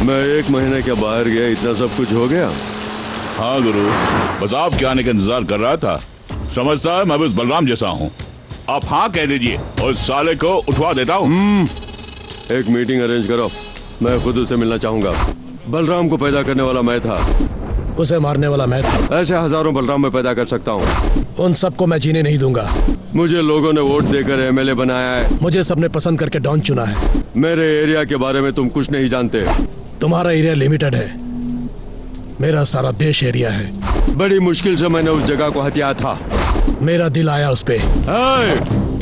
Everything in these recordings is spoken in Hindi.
मैं 1 महीने के बाहर गया, इतना सब कुछ हो गया। हाँ गुरु, बस आपके आने का इंतजार कर रहा था। समझता है मैं भी उस बलराम जैसा हूँ। आप हाँ कह दीजिए और इस साले को उठवा देता हूँ। एक मीटिंग अरेंज करो, मैं खुद उसे मिलना चाहूंगा। बलराम को पैदा करने वाला मैं था, उसे मारने वाला मैं था। ऐसे हजारों बलराम मैं पैदा कर सकता हूँ। उन सबको मैं जीने नहीं दूंगा। मुझे लोगों ने वोट देकर एमएलए बनाया है। मुझे सबने पसंद करके डॉन चुना है। मेरे एरिया के बारे में तुम कुछ नहीं जानते। तुम्हारा एरिया लिमिटेड है, मेरा सारा देश एरिया है। बड़ी मुश्किल से मैंने उस जगह को हथिया था। मेरा दिल आया उस पे।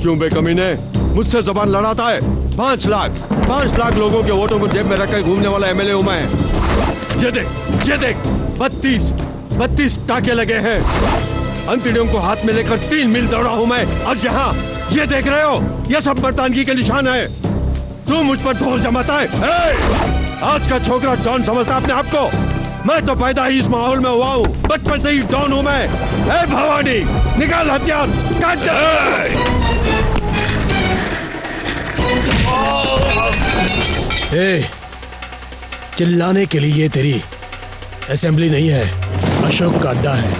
क्यों बेकमीने मुझसे जबान लड़ाता है? 5 लाख लोगों के वोटों को जेब में रखकर घूमने वाला एमएलए हूं मैं। ये देख 32 टाके लगे हैं। अंतड़ियों को हाथ में लेकर 3 मील दौड़ा हूं मैं। और यहाँ ये देख रहे हो, ये सब मर्दानगी के निशान है। तू मुझ पर ढोल जमाता है। आज का छोकरा डॉन समझता अपने आप को। मैं तो पैदा ही इस माहौल में हुआ हूँ, बचपन से ही डॉन हूँ मैं। भवानी, निकाल हथियार, काट दे। चिल्लाने के लिए ये तेरी असेंबली नहीं है, अशोक का अड्डा है।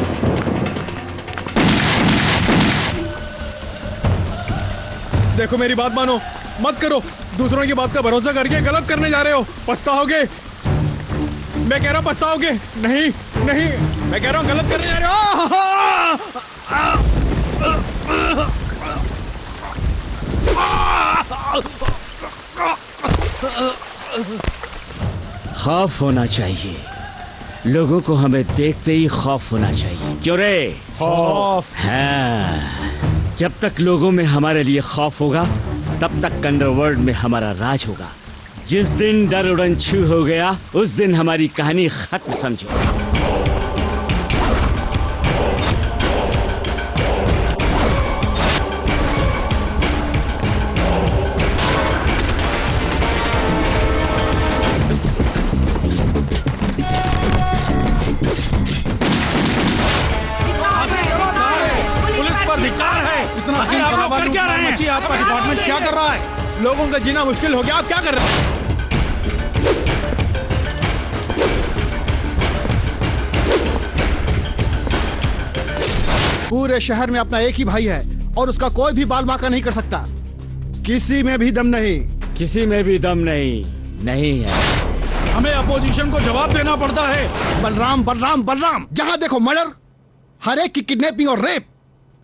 देखो मेरी बात मानो, मत करो। दूसरों की बात का भरोसा करके गलत करने जा रहे हो, पछताओगे। मैं कह रहा हूँ पछताओगे। नहीं, मैं कह रहा हूँ गलत करने जा रहे हो। खौफ होना चाहिए, लोगों को हमें देखते ही खौफ होना चाहिए। क्यों रे? खौफ। हाँ, जब तक लोगों में हमारे लिए खौफ होगा तब तक अंडरवर्ल्ड में हमारा राज होगा। जिस दिन डर उड़न छू हो गया उस दिन हमारी कहानी खत्म समझो। कर क्या रहे हैं? आपका डिपार्टमेंट क्या कर रहा है? लोगों का जीना मुश्किल हो गया, आप क्या कर रहे हैं? पूरे शहर में अपना एक ही भाई है और उसका कोई भी बाल बांका नहीं कर सकता। किसी में भी दम नहीं। किसी में भी दम नहीं है। हमें अपोजिशन को जवाब देना पड़ता है। बलराम, जहाँ देखो मर्डर, हर एक की किडनैपिंग और रेप,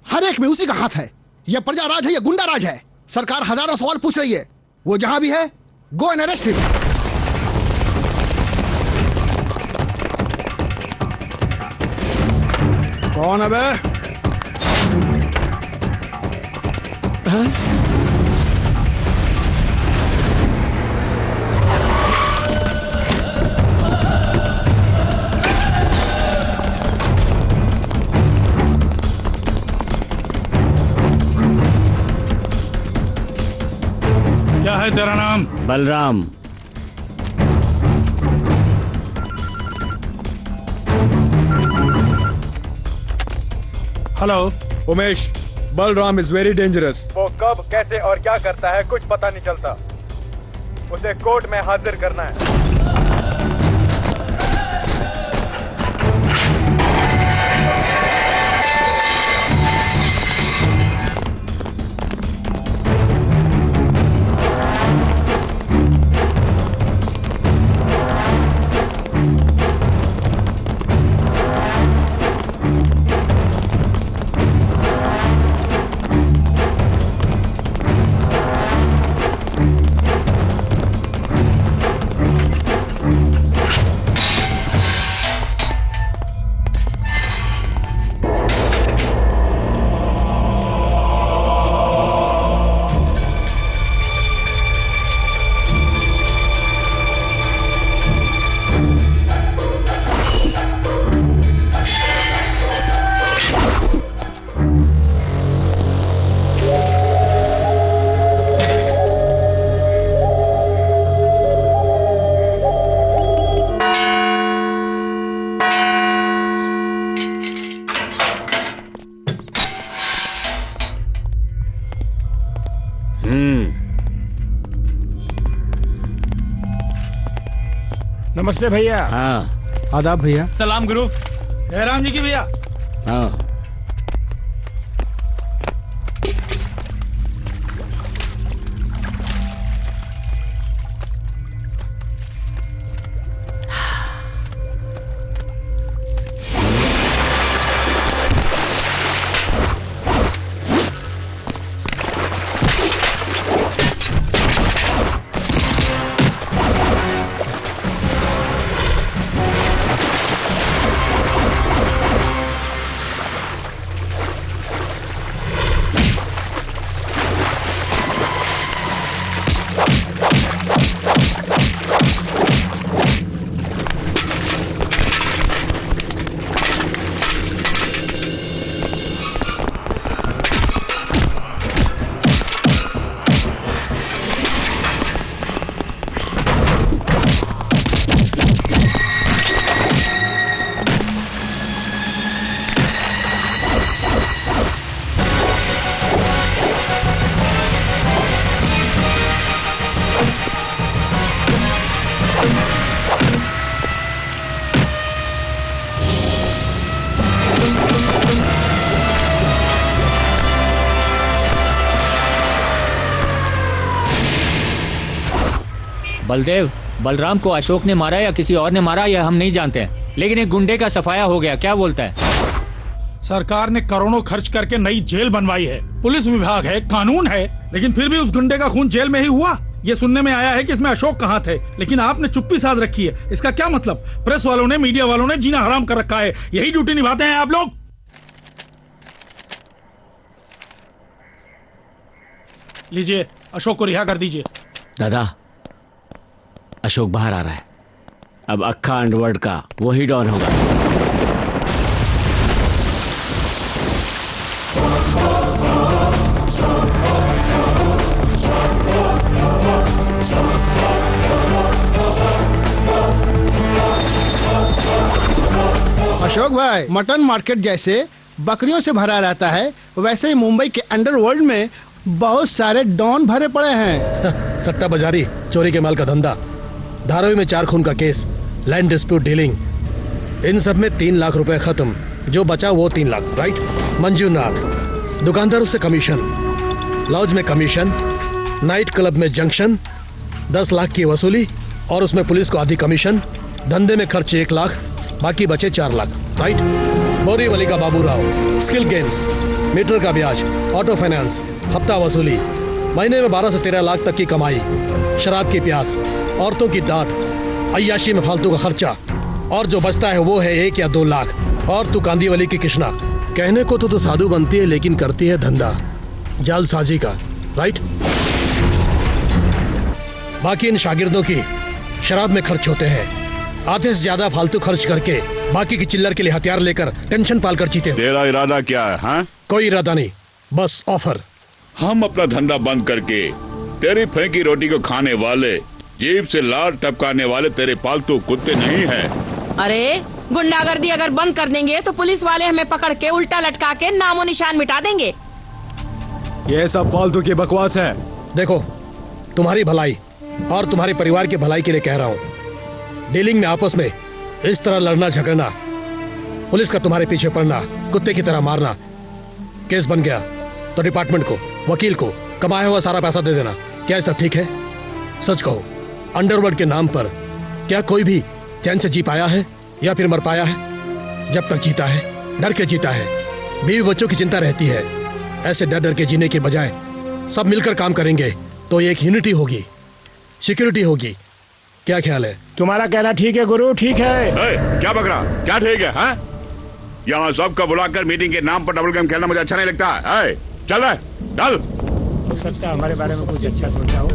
हर एक में उसी का हाथ है। यह प्रजा राज है या गुंडा राज है? सरकार हजारों सवाल पूछ रही है। वो जहां भी है, गो एंड अरेस्ट हिम। कौन है बे? क्या है तेरा नाम? Balram. Hello Umesh, Balram is very dangerous. वो कब, कैसे और क्या करता है कुछ पता नहीं चलता। उसे कोर्ट में हाजिर करना है। नमस्ते भैया। हाँ आदाब भैया। सलाम गुरु। जयराम जी की भैया। हाँ। बलदेव, बलराम को अशोक ने मारा या किसी और ने मारा यह हम नहीं जानते हैं, लेकिन एक गुंडे का सफाया हो गया। क्या बोलता है? सरकार ने करोड़ों खर्च करके नई जेल बनवाई है, पुलिस विभाग है, कानून है, लेकिन फिर भी उस गुंडे का खून जेल में ही हुआ। ये सुनने में आया है कि इसमें अशोक कहाँ थे, लेकिन आपने चुप्पी साध रखी है। इसका क्या मतलब? प्रेस वालों ने, मीडिया वालों ने जीना हराम कर रखा है। यही ड्यूटी निभाते हैं आप लोग। लीजिए, अशोक को रिहा कर दीजिए। दादा, अशोक बाहर आ रहा है। अब अक्खा अंडरवर्ल्ड का वही डॉन होगा। अशोक भाई, मटन मार्केट जैसे बकरियों से भरा रहता है, वैसे ही मुंबई के अंडरवर्ल्ड में बहुत सारे डॉन भरे पड़े हैं। सट्टा बाजारी, चोरी के माल का धंधा, धारावी में 4 खून का केस, लैंड डिस्प्यूट डीलिंग, इन सब में 3 लाख रुपए खत्म। जो बचा वो 3 लाख, राइट? मंजूनाथ, दुकानदारों से कमीशन, लॉज में कमीशन, नाइट क्लब में जंक्शन, 10 लाख की वसूली और उसमें पुलिस को आधी कमीशन। धंधे में खर्च 1 लाख, बाकी बचे 4 लाख, राइट? बोरीवली का Babu Rao, skill games, metre का ब्याज, ऑटो फाइनेंस, हफ्ता वसूली, महीने में 12 से 13 लाख तक की कमाई, शराब की प्यास, औरतों की डांट, अय्याशी में फालतू का खर्चा, और जो बचता है वो है 1 या 2 लाख। और तू कांदीवली की कृष्णा, कहने को तो साधु बनती है लेकिन करती है धंधा जालसाजी का, राइट? बाकी इन शागिर्दों की शराब में खर्च होते हैं। आधे से ज्यादा फालतू खर्च करके बाकी की चिल्लर के लिए हथियार लेकर टेंशन पालकर जीते हो। तेरा इरादा क्या है? हाँ? कोई इरादा नहीं, बस ऑफर। हम अपना धंधा बंद करके तेरी फेंकी रोटी को खाने वाले, जीभ से लार टपकाने वाले तेरे पालतू कुत्ते नहीं हैं। अरे गुंडागर्दी अगर बंद कर देंगे तो पुलिस वाले हमें पकड़ के उल्टा लटका के नामो निशान मिटा देंगे। ये सब फालतू की बकवास है। देखो, तुम्हारी भलाई और तुम्हारे परिवार की भलाई के लिए कह रहा हूँ। डीलिंग में आपस में इस तरह लड़ना झगड़ना, पुलिस का तुम्हारे पीछे पड़ना, कुत्ते की तरह मारना, केस बन गया तो डिपार्टमेंट को, वकील को कमाया हुआ सारा पैसा दे देना। क्या ये सब ठीक है? सच कहो, अंडरवर्ल्ड के नाम पर क्या कोई भी चैन से जी पाया है या फिर मर पाया है? जब तक जीता है डर के जीता है। बीवी बच्चों की चिंता रहती है। ऐसे डर डर के जीने के बजाय सब मिलकर काम करेंगे तो एक यूनिटी होगी, सिक्योरिटी होगी। क्या ख्याल है? तुम्हारा कहना ठीक है गुरु, ठीक है। क्या बकरा, क्या ठीक है? हाँ? यहाँ सबका बुलाकर मीटिंग के नाम पर डबल गेम खेलना मुझे अच्छा नहीं लगता है। चल रहा, चल। हो सकता है हमारे बारे में कुछ अच्छा सोचा हो।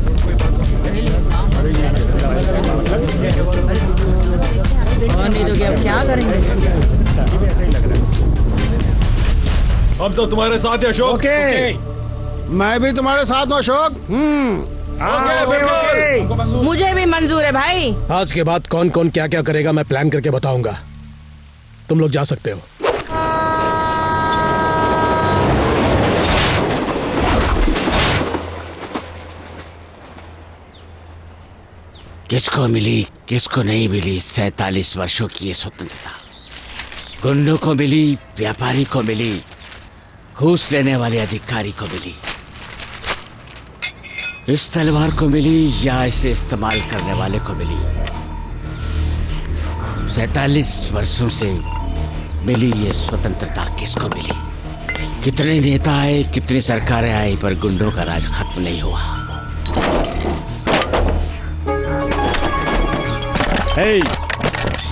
नहीं तो क्या करेंगे? हम सब तुम्हारे साथ है अशोक। ओके, मैं भी तुम्हारे साथ हूँ अशोक। मुझे भी मंजूर है भाई। आज के बाद कौन कौन क्या क्या करेगा मैं प्लान करके बताऊंगा। तुम लोग जा सकते हो। किसको मिली किसको नहीं मिली 47 वर्षों की ये स्वतंत्रता? गुंडों को मिली, व्यापारी को मिली, घूस लेने वाले अधिकारी को मिली। इस तलवार को मिली या इसे इस्तेमाल करने वाले को मिली? 47 वर्षों से मिली ये स्वतंत्रता किसको मिली? कितने नेता आए, कितनी सरकारें आई, पर गुंडों का राज खत्म नहीं हुआ। हे,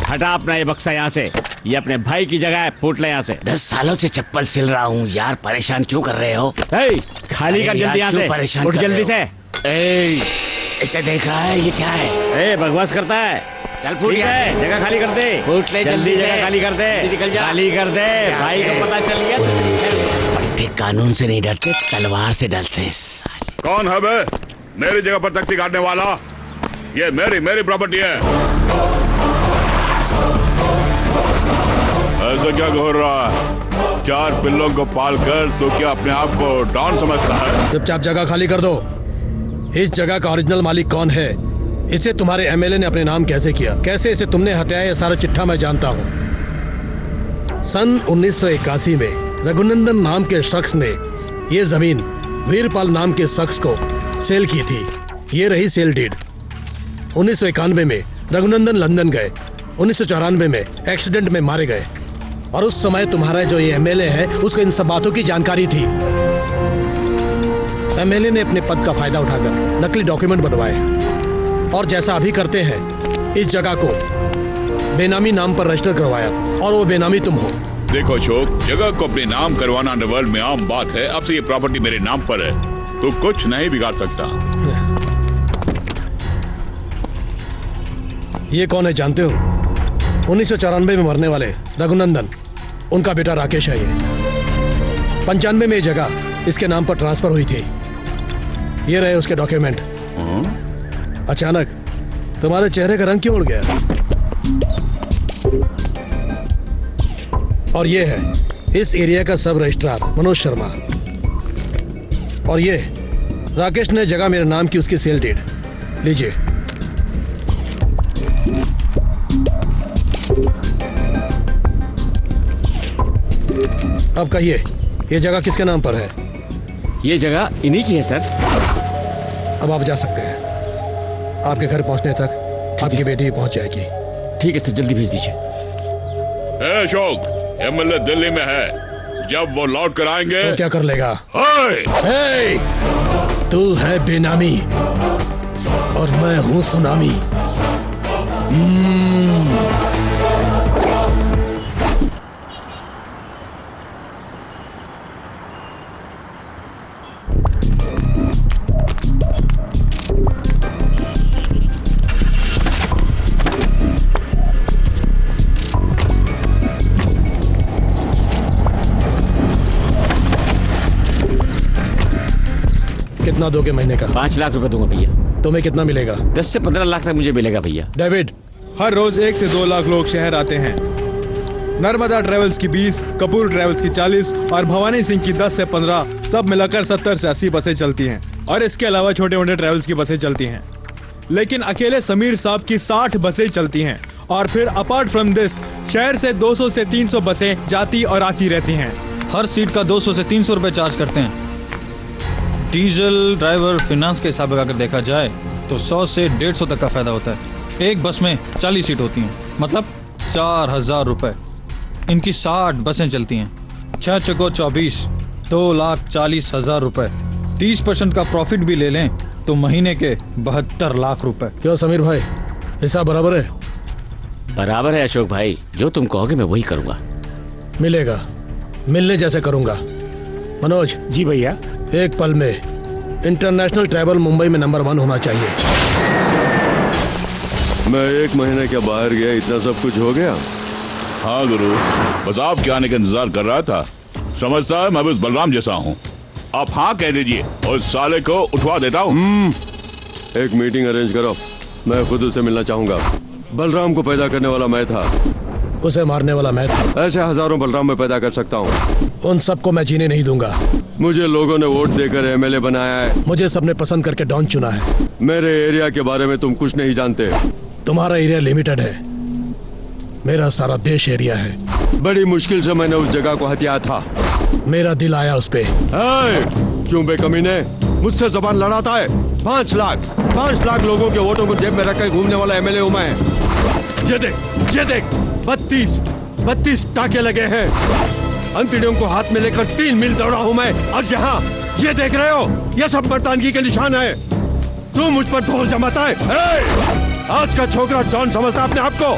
हटा अपना ये बक्सा यहाँ से। ये अपने भाई की जगह है, फूट ले यहाँ से। 10 सालों से चप्पल सिल रहा हूँ यार, परेशान क्यों कर रहे हो? हे, खाली कर जल्दी यहाँ से, परेशान उठ जल्दी से। इसे देख रहा है, ये क्या है? बकवास करता है। चल फूट है, जगह खाली कर दे। फूट ले जल्दी, जगह खाली कर दे, निकल जा। खाली कर दे, भाई को पता चल गया। पट्टे कानून से नहीं डरते, तलवार से डरते। कौन है बे मेरी जगह पर तख्ती काटने वाला? ये मेरी प्रॉपर्टी है। ऐसा क्या घोर रहा है? 4 पिल्लों को पाल कर तो क्या अपने आप को डॉन समझता है? चुपचाप जगह खाली कर दो। इस जगह का ओरिजिनल मालिक कौन है? इसे तुम्हारे एमएलए ने अपने नाम कैसे किया? कैसे इसे तुमने हत्याया? ये सारा चिट्ठा मैं जानता हूँ। सन 1981 में रघुनंदन नाम के शख्स ने ये जमीन वीरपाल नाम के शख्स को सेल की थी। ये रही सेल डीड। 1991 में रघुनंदन लंदन गए। 1994 में एक्सीडेंट में मारे गए। और उस समय तुम्हारा जो ये एमएलए है उसको इन सब बातों की जानकारी थी। एमएलए ने अपने पद का फायदा उठाकर नकली डॉक्यूमेंट बनवाए और जैसा अभी करते हैं इस जगह को बेनामी नाम पर रजिस्टर करवाया, और वो बेनामी तुम हो। देखो अशोक, जगह को अपने नाम करवाना अंडरवर्ल्ड में आम बात है। अब से ये प्रॉपर्टी मेरे नाम पर है, तो कुछ नहीं बिगाड़ सकता। ये कौन है जानते हो? 1994 में मरने वाले रघुनंदन, उनका बेटा राकेश है। ये 95 में ये जगह इसके नाम पर ट्रांसफर हुई थी। ये रहे उसके डॉक्यूमेंट। अचानक तुम्हारे चेहरे का रंग क्यों उड़ गया? और ये है इस एरिया का सब रजिस्ट्रार मनोज शर्मा। और ये राकेश ने जगह मेरे नाम की उसकी सेल डीड। लीजिए। अब कहिए, ये जगह किसके नाम पर है? ये जगह इन्हीं की है सर। अब आप जा सकते हैं। आपके घर पहुंचने तक आपकी बेटी पहुंच जाएगी। ठीक है सर, जल्दी भेज दीजिए। अशोक, एमएलए दिल्ली में है। जब वो लौट कर आएंगे तो क्या कर लेगा? हे! तू है बेनामी और मैं हूं सुनामी। कितना दोगे महीने का? 5 लाख रुपए दूंगा भैया। तुम्हें कितना मिलेगा? 10 से 15 लाख तक मुझे मिलेगा भैया। डेविड, हर रोज 1 से 2 लाख लोग शहर आते हैं। नर्मदा ट्रेवल्स की 20, कपूर ट्रेवल्स की 40 और भवानी सिंह की 10 से 15, सब मिलाकर 70 से 80 बसें चलती हैं। और इसके अलावा छोटे मोटे ट्रेवल्स की बसें चलती हैं। लेकिन अकेले समीर साहब की 60 बसें चलती हैं। और फिर अपार्ट फ्रॉम दिस शहर से 200 से 300 बसें जाती और आती रहती हैं। हर सीट का 200 से 300 रुपए चार्ज करते हैं। डीजल, ड्राइवर, फिनांस के हिसाब लगाकर देखा जाए तो 100 से 150 तक का फायदा होता है। एक बस में 40 सीट होती हैं, मतलब 4000 रुपए। इनकी 60 बसें चलती हैं। 6 चको 24, 2,40,000 रुपए। 30% का प्रॉफिट भी ले लें तो महीने के 72 लाख रुपए। क्यों समीर भाई, हिसाब बराबर है? बराबर है अशोक भाई, जो तुम कहोगे मैं वही करूंगा। मिलेगा, मिलने जैसे करूंगा। मनोज जी भैया। एक पल में इंटरनेशनल ट्रैवल मुंबई में नंबर 1 होना चाहिए। मैं 1 महीने के बाहर गया, इतना सब कुछ हो गया। हाँ गुरु, बस आपके आने का इंतजार कर रहा था। समझता है मैं भी उस बलराम जैसा हूँ। आप हाँ कह दीजिए और साले को उठवा देता हूँ। एक मीटिंग अरेंज करो, मैं खुद उसे मिलना चाहूंगा। बलराम को पैदा करने वाला मैं था, उसे मारने वाला मैं था। ऐसे हजारों बलराम मैं पैदा कर सकता हूँ। उन सबको मैं जीने नहीं दूंगा। मुझे लोगों ने वोट देकर एमएलए बनाया है। मुझे सबने पसंद करके डॉन चुना है। मेरे एरिया के बारे में तुम कुछ नहीं जानते। तुम्हारा एरिया लिमिटेड है, मेरा सारा देश एरिया है। बड़ी मुश्किल से मैंने उस जगह को हथिया था। मेरा दिल आया उस पे। क्यों बेकमीने मुझसे जबान लड़ाता है? 5 लाख लोगों के वोटों को जेब में रखकर घूमने वाला एमएलए हूं मैं। ये देख 32 टाके लगे हैं। अंतड़ियों को हाथ में लेकर 3 मील दौड़ा हूं मैं। और यहाँ ये देख रहे हो, ये सब मर्दानगी के निशान है। तू मुझ पर ढोल जमाता है। आज का छोकरा डॉन समझता अपने आप को।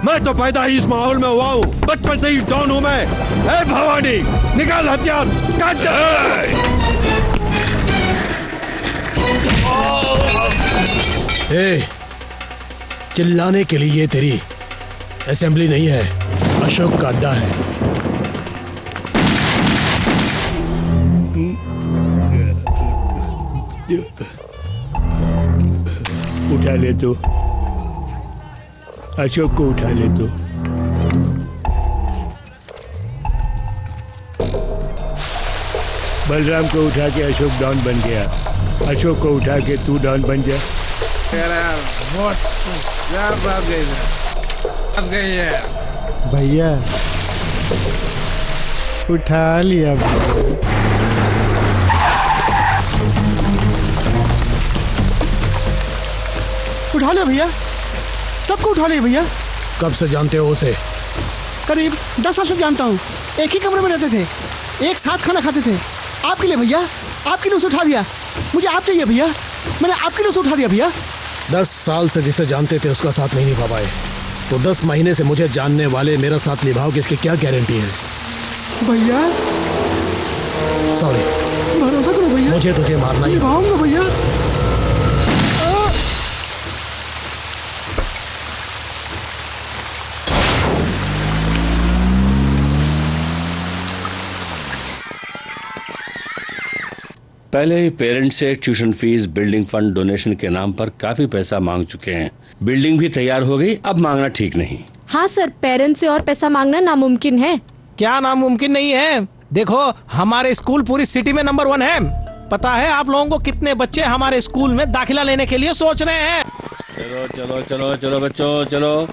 मैं तो पैदा ही इस माहौल में हुआ हूँ, बचपन से ही डॉन हूँ मैं। भवानी निकाल हथियार, काट दे। चिल्लाने के लिए ये तेरी असेंबली नहीं है, अशोक का अड्डा है। उठा ले तो, अशोक को उठा ले तो। बलराम को उठा के अशोक डॉन बन गया। अशोक को उठा के तू डॉन बन जा। भैया उठा लिया। उठा लिया भैया, सबको उठा लिया भैया। कब से जानते हो उसे? करीब 10 साल से जानता हूँ। एक ही कमरे में रहते थे, एक साथ खाना खाते थे। आपके लिए भैया, आपके लिए उसे उठा दिया। मुझे आप चाहिए भैया, मैंने आपके लिए उसे उठा दिया भैया। 10 साल से जिसे जानते थे उसका साथ नहीं निभा पाए, तो 10 महीने से मुझे जानने वाले मेरा साथ निभाओगे, इसकी क्या गारंटी है? भैया सॉरी, भरोसा करो भैया, मुझे तुझे मारना ही निभाऊंगा भैया। पहले ही पेरेंट्स से tuition fees, building fund, donation के नाम पर काफी पैसा मांग चुके हैं। बिल्डिंग भी तैयार हो गई, अब मांगना ठीक नहीं। हाँ सर, पेरेंट्स से और पैसा मांगना नामुमकिन है। क्या नामुमकिन नहीं है? देखो, हमारे स्कूल पूरी सिटी में नंबर 1 है। पता है आप लोगों को कितने बच्चे हमारे स्कूल में दाखिला लेने के लिए सोच रहे हैं? चलो चलो चलो चलो बच्चों, चलो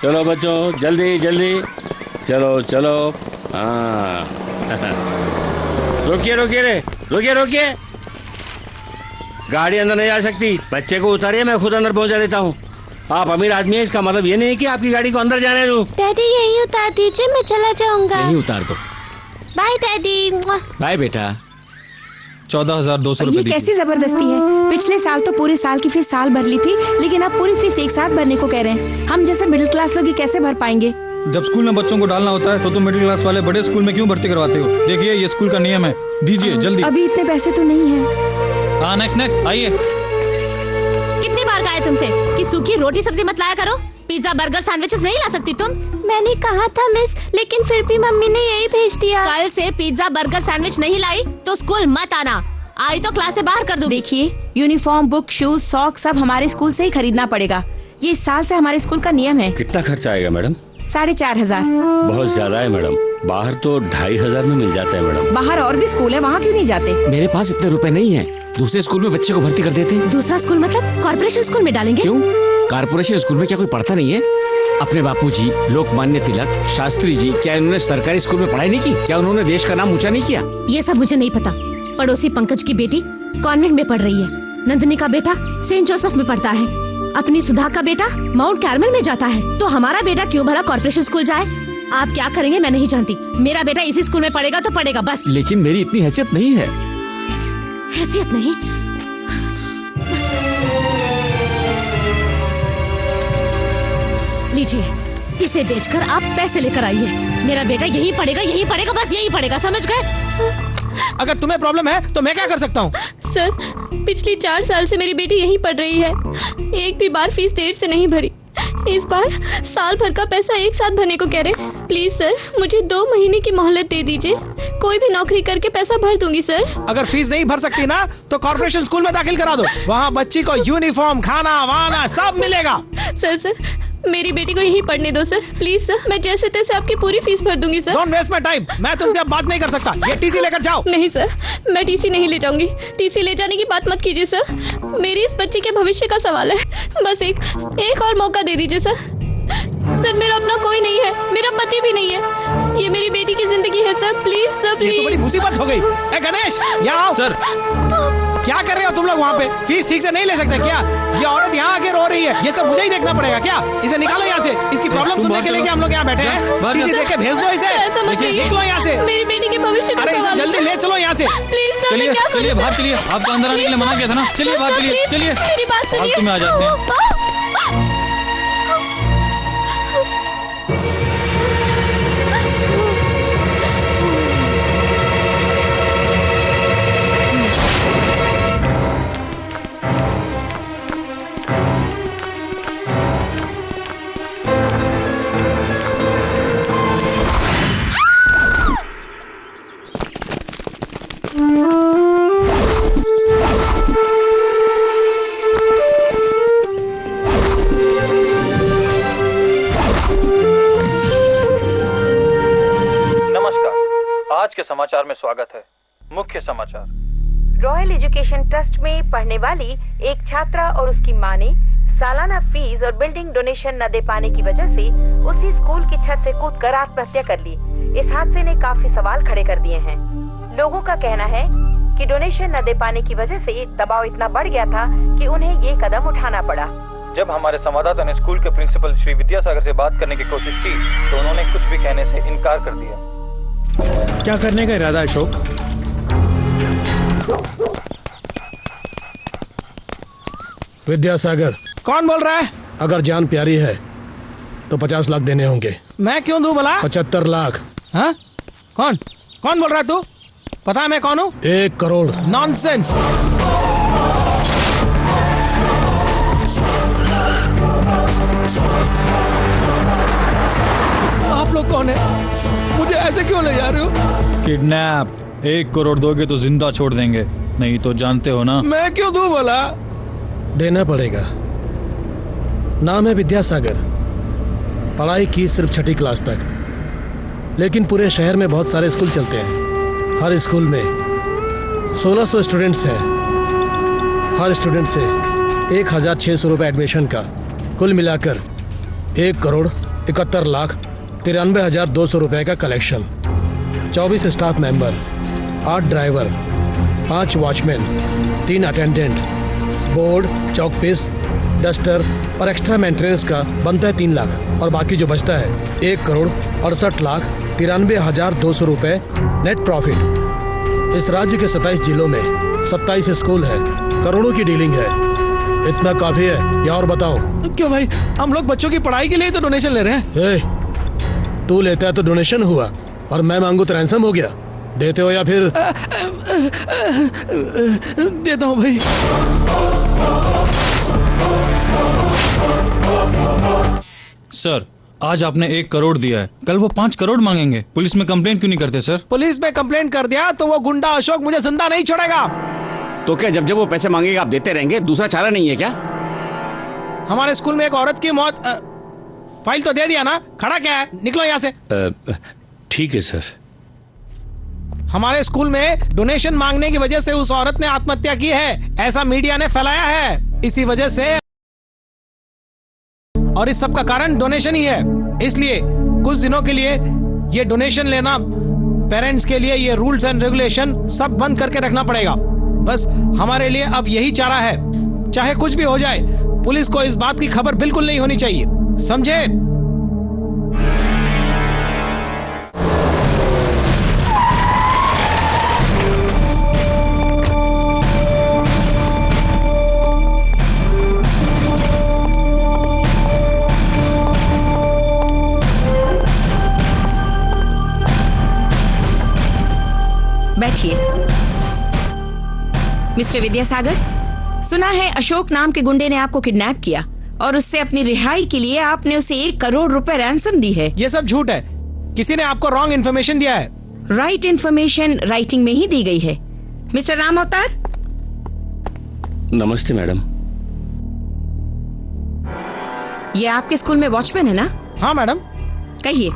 चलो बच्चों, जल्दी जल्दी चलो चलो। हाँ रोकिए रोकिए रे, रोकिए रोकिए, गाड़ी अंदर नहीं जा सकती। बच्चे को उतारिए, मैं खुद अंदर पहुंचा देता हूँ। आप अमीर आदमी है, इसका मतलब ये नहीं कि आपकी गाड़ी को अंदर जाने दूं। डैडी यही उतार दीजिए, मैं चला जाऊंगा। यही उतार दो। Bye daddy. बाय बेटा। 14,200 ये रुपए। कैसी जबरदस्ती है? पिछले साल तो पूरे साल की फीस साल भर ली थी, लेकिन अब पूरी फीस एक साथ भरने को कह रहे हैं। हम जैसे मिडिल क्लास लोग ये कैसे भर पाएंगे? जब स्कूल में बच्चों को डालना होता है तो तुम मिडिल क्लास वाले बड़े स्कूल में क्यों भर्ती करवाते हो? देखिए, ये स्कूल का नियम है, दीजिए जल्दी। अभी इतने पैसे तो नहीं है। हाँ, नेक्स्ट आइए। कितनी बार कहा है तुमसे कि सूखी रोटी सब्जी मत लाया करो? पिज्जा, बर्गर, सैंडविचेस नहीं ला सकती तुम? मैंने कहा था मिस, लेकिन फिर भी मम्मी ने यही भेज दिया। कल से पिज्जा, बर्गर, सैंडविच नहीं लाई तो स्कूल मत आना। आई तो क्लास से बाहर कर दूं। देखिए, यूनिफॉर्म, बुक, शूज, सॉक्स सब हमारे स्कूल से ही खरीदना पड़ेगा। ये इस साल से हमारे स्कूल का नियम है। कितना खर्चा आएगा मैडम? 4,500। बहुत ज्यादा है मैडम, बाहर तो 2,500 में मिल जाता है मैडम। बाहर और भी स्कूल है, वहाँ क्यों नहीं जाते? मेरे पास इतने रुपए नहीं है, दूसरे स्कूल में बच्चे को भर्ती कर देते। दूसरा स्कूल मतलब कॉर्पोरेशन स्कूल में डालेंगे? क्यों? कॉर्पोरेशन स्कूल में क्या कोई पढ़ता नहीं है? अपने बापूजी लोकमान्य तिलक, शास्त्री जी, क्या इन्होंने सरकारी स्कूल में पढ़ाई नहीं की? क्या उन्होंने देश का नाम ऊंचा नहीं किया? ये सब मुझे नहीं पता। पड़ोसी पंकज की बेटी कॉन्वेंट में पढ़ रही है, नंदिनी का बेटा सेंट जोसेफ में पढ़ता है, अपनी सुधा का बेटा माउंट कैरमल में जाता है। तो हमारा बेटा क्यों भला कॉर्पोरेशन स्कूल जाए? आप क्या करेंगे मैं नहीं जानती, मेरा बेटा इसी स्कूल में पढ़ेगा तो पढ़ेगा बस। लेकिन मेरी इतनी हैसियत नहीं है। हैसियत नहीं? लीजिए, इसे बेचकर आप पैसे लेकर आइए। मेरा बेटा यही पढ़ेगा, बस यही पढ़ेगा, समझ गए? अगर तुम्हें प्रॉब्लम है तो मैं क्या कर सकता हूँ? सर, पिछली 4 साल से मेरी बेटी यहीं पढ़ रही है, एक भी बार फीस देर से नहीं भरी। इस बार साल भर का पैसा एक साथ भरने को कह रहे। प्लीज सर, मुझे 2 महीने की मोहलत दे दीजिए, कोई भी नौकरी करके पैसा भर दूंगी सर। अगर फीस नहीं भर सकती ना तो कॉर्पोरेशन स्कूल में दाखिल करा दो, वहाँ बच्ची को यूनिफॉर्म, खाना वाना सब मिलेगा। सर मेरी बेटी को यहीं पढ़ने दो सर, प्लीज सर। मैं जैसे तैसे आपकी पूरी फीस भर दूंगी sir. Don't waste my time, मैं तुमसे अब बात नहीं कर सकता। ये टीसी लेकर जाओ। नहीं सर, मैं टीसी नहीं ले जाऊंगी। टीसी ले जाने की बात मत कीजिए सर। मेरी इस बच्चे के भविष्य का सवाल है। बस एक और मौका दे दीजिए सर। सर मेरा अपना कोई नहीं है, मेरा पति भी नहीं है। ये मेरी बेटी की जिंदगी है सर, प्लीज सर प्लीज। ये तो बड़ी मुसीबत हो गई। ए गणेश, यहाँ आओ। सर क्या कर रहे हो तुम लोग वहाँ पे? फीस ठीक से नहीं ले सकते क्या? ये औरत यहाँ आके रो रही है, ये सब मुझे ही देखना पड़ेगा क्या? इसे निकालो यहाँ से। इसकी प्रॉब्लम सुनने के लिए हम लोग यहाँ बैठे हैं। टीसी देख के भेज दो इसे। निकलो यहाँ से। मेरी बेटी के भविष्य का अरे सवाल इसे है जल्दी सर। ले चलो यहाँ से। प्लीज सर, चलिए मैं क्या चलिए करूं बाहर सर? चलिए, आपको अंदर आने के लिए मना किया था ना। चलिए बाहर चलिए प्लीज, चलिए। मेरी बात सुनिए। फालतू में आ जाते हैं। आज के समाचार में स्वागत है। मुख्य समाचार। रॉयल एजुकेशन ट्रस्ट में पढ़ने वाली एक छात्रा और उसकी मां ने सालाना फीस और बिल्डिंग डोनेशन न दे पाने की वजह से उसी स्कूल की छत से कूदकर आत्महत्या कर ली। इस हादसे ने काफी सवाल खड़े कर दिए हैं। लोगों का कहना है कि डोनेशन न दे पाने की वजह से दबाव इतना बढ़ गया था कि उन्हें ये कदम उठाना पड़ा। जब हमारे संवाददाता ने स्कूल के प्रिंसिपल श्री विद्यासागर से बात करने की कोशिश की तो उन्होंने कुछ भी कहने से इनकार कर दिया। क्या करने का इरादा अशोक? विद्यासागर। कौन बोल रहा है? अगर जान प्यारी है तो 50 लाख देने होंगे। मैं क्यों दूं भला? 75 लाख। हाँ? कौन कौन बोल रहा है तू? पता है मैं कौन हूँ? 1 करोड़। नॉनसेंस। आप लोग कौन है? मुझे ऐसे क्यों ले जा रहे हो? किडनैप। 1 करोड़ दोगे तो जिंदा छोड़ देंगे, नहीं तो जानते हो ना। मैं क्यों दूं भला? देना पड़ेगा। नाम है विद्यासागर। पढ़ाई की सिर्फ 6ठी क्लास तक, लेकिन पूरे शहर में बहुत सारे स्कूल चलते हैं। हर स्कूल में 1600 स्टूडेंट्स हैं। हर स्टूडेंट से 1600 रुपए एडमिशन का, कुल मिलाकर 1 करोड़ 71 लाख 93,200 रुपए का collection. 24 staff member, 8 driver, 5 watchman, 3 attendant, board, chalk piece, duster और एक्स्ट्रा मेंटेनेंस का बनता है 3 लाख। और बाकी जो बचता है 1 करोड़ 68 लाख 93,200 रुपए नेट प्रॉफिट। इस राज्य के 27 जिलों में 27 स्कूल है, करोड़ों की डीलिंग है। इतना काफी है या और बताऊं? क्यों भाई, हम लोग बच्चों की पढ़ाई के लिए तो डोनेशन ले रहे हैं। तू लेता है तो डोनेशन हुआ और मैं मांगू तो रैंसम हो गया। देते हो या फिर? देता हूँ भाई। सर आज आपने 1 करोड़ दिया है, कल वो 5 करोड़ मांगेंगे। पुलिस में कंप्लेंट क्यों नहीं करते सर? पुलिस में कंप्लेंट कर दिया तो वो गुंडा अशोक मुझे जिंदा नहीं छोड़ेगा। तो क्या जब जब वो पैसे मांगेगा आप देते रहेंगे? दूसरा चारा नहीं है क्या? हमारे स्कूल में एक औरत की मौत। फाइल तो दे दिया ना, खड़ा क्या है? निकलो यहाँ से। ठीक है सर। हमारे स्कूल में डोनेशन मांगने की वजह से उस औरत ने आत्महत्या की है, ऐसा मीडिया ने फैलाया है। इसी वजह से, और इस सब का कारण डोनेशन ही है। इसलिए कुछ दिनों के लिए ये डोनेशन लेना, पेरेंट्स के लिए ये रूल्स एंड रेगुलेशन सब बंद करके रखना पड़ेगा। बस हमारे लिए अब यही चारा है। चाहे कुछ भी हो जाए, पुलिस को इस बात की खबर बिल्कुल नहीं होनी चाहिए, समझे? बैठिए। मिस्टर विद्यासागर, सुना है अशोक नाम के गुंडे ने आपको किडनैप किया और उससे अपनी रिहाई के लिए आपने उसे 1 करोड़ रुपए रैंसम दी है। ये सब झूठ है। किसी ने आपको रॉन्ग इन्फॉर्मेशन दिया है। राइट इन्फॉर्मेशन राइटिंग में ही दी गई है। मिस्टर राम अवतार। नमस्ते मैडम। ये आपके स्कूल में वॉचमैन है ना? हाँ मैडम। कहिए।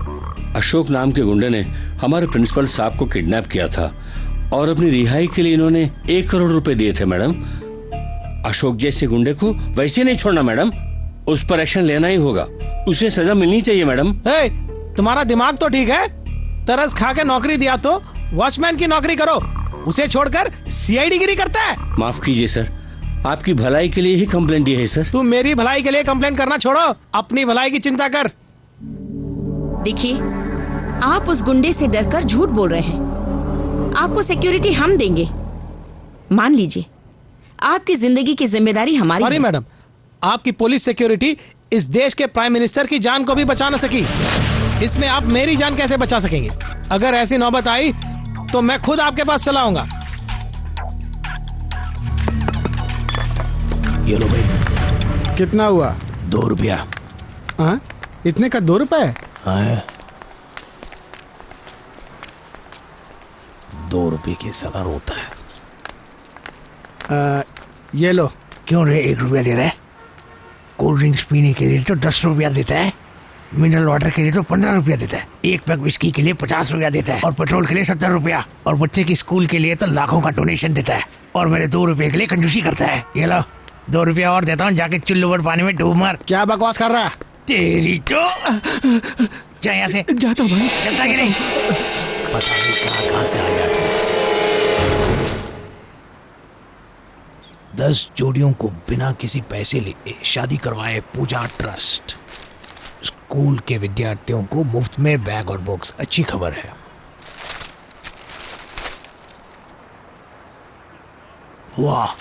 अशोक नाम के गुंडे ने हमारे प्रिंसिपल साहब को किडनैप किया था और अपनी रिहाई के लिए इन्होंने 1 करोड़ रुपए दिए थे मैडम। अशोक जैसे गुंडे को वैसे नहीं छोड़ना मैडम, उस पर एक्शन लेना ही होगा, उसे सजा मिलनी चाहिए मैडम। तुम्हारा दिमाग तो ठीक है, तरस खा के नौकरी दिया तो वॉचमैन की नौकरी करो, उसे छोड़कर सीआईडी गिरी करता है। माफ कीजिए सर, आपकी भलाई के लिए ही कंप्लेंट दी है सर। तू मेरी भलाई के लिए कंप्लेंट करना छोड़ो, अपनी भलाई की चिंता कर। देखिए, आप उस गुंडे से डरकर झूठ बोल रहे हैं। आपको सिक्योरिटी हम देंगे, मान लीजिए। आपकी जिंदगी की जिम्मेदारी हमारी है। सॉरी मैडम, आपकी पुलिस सिक्योरिटी इस देश के प्राइम मिनिस्टर की जान को भी बचा न सकी, इसमें आप मेरी जान कैसे बचा सकेंगे? अगर ऐसी नौबत आई तो मैं खुद आपके पास चला आऊंगा। ये लो भाई। कितना हुआ? 2 रुपया। हाँ, इतने का 2 रुपए? हाँ, 2 रुपये की सलाह होता है। ये लो। क्यों रे 1 रुपया दे रहा है? कोल्ड ड्रिंक्स पीने के लिए तो 10 रुपया देता है, मिनरल वाटर के लिए तो 15 रुपया देता है, 1 पैक विस्की के लिए 50 रुपया देता है, और पेट्रोल के लिए 70 रुपया, और बच्चे की स्कूल के लिए तो लाखों का डोनेशन देता है, और मेरे 2 रुपये के लिए कंजूसी करता है। ये लो 2 रुपया और देता हूँ, जाके चुल्लू पर पानी में डूब मार। क्या बकवास कर रहा है? तेरी तो जा यहाँ से। जाता भाई। चलता कि नहीं? पता नहीं कहाँ से आ जाते हैं। 10 जोड़ियों को बिना किसी पैसे लिए शादी करवाए पूजा ट्रस्ट। स्कूल के विद्यार्थियों को मुफ्त में बैग और बुक्स। अच्छी खबर है। वाह,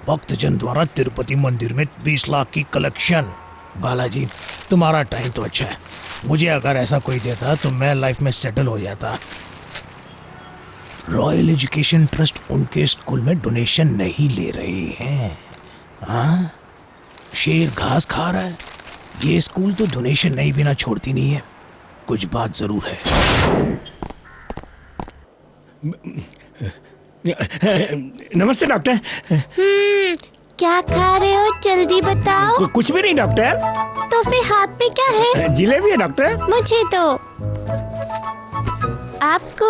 भक्तजन द्वारा तिरुपति मंदिर में 20 लाख की कलेक्शन। बालाजी, तुम्हारा टाइम तो अच्छा है, मुझे अगर ऐसा कोई देता तो मैं लाइफ में सेटल हो जाता। रॉयल एजुकेशन ट्रस्ट उनके स्कूल में डोनेशन नहीं ले रहे हैं। हाँ, शेर घास खा रहा है, ये स्कूल तो डोनेशन नहीं बिना छोड़ती नहीं है। कुछ बात जरूर है। नमस्ते डॉक्टर। क्या खा रहे हो, जल्दी बताओ। कुछ भी नहीं डॉक्टर। तो फिर हाथ में क्या है? जिलेबी है डॉक्टर। मुझे तो आपको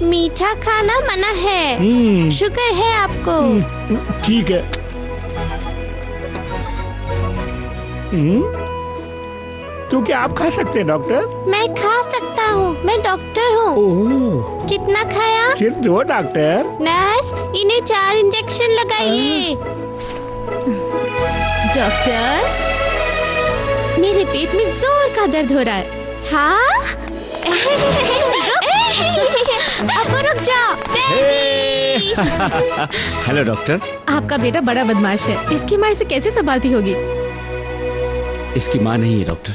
मीठा खाना मना है, शुगर है आपको। ठीक है। तो क्या आप खा सकते हैं डॉक्टर? मैं खा सकता हूँ, मैं डॉक्टर हूँ। कितना खाया? सिर्फ 2 डॉक्टर। नर्स, इन्हें 4 इंजेक्शन लगाइए। डॉक्टर, मेरे पेट में जोर का दर्द हो रहा है। हाँ? अब रुक जाओ। Hello doctor. आपका बेटा बड़ा बदमाश है, इसकी माँ इसे कैसे संभालती होगी? इसकी माँ नहीं है डॉक्टर,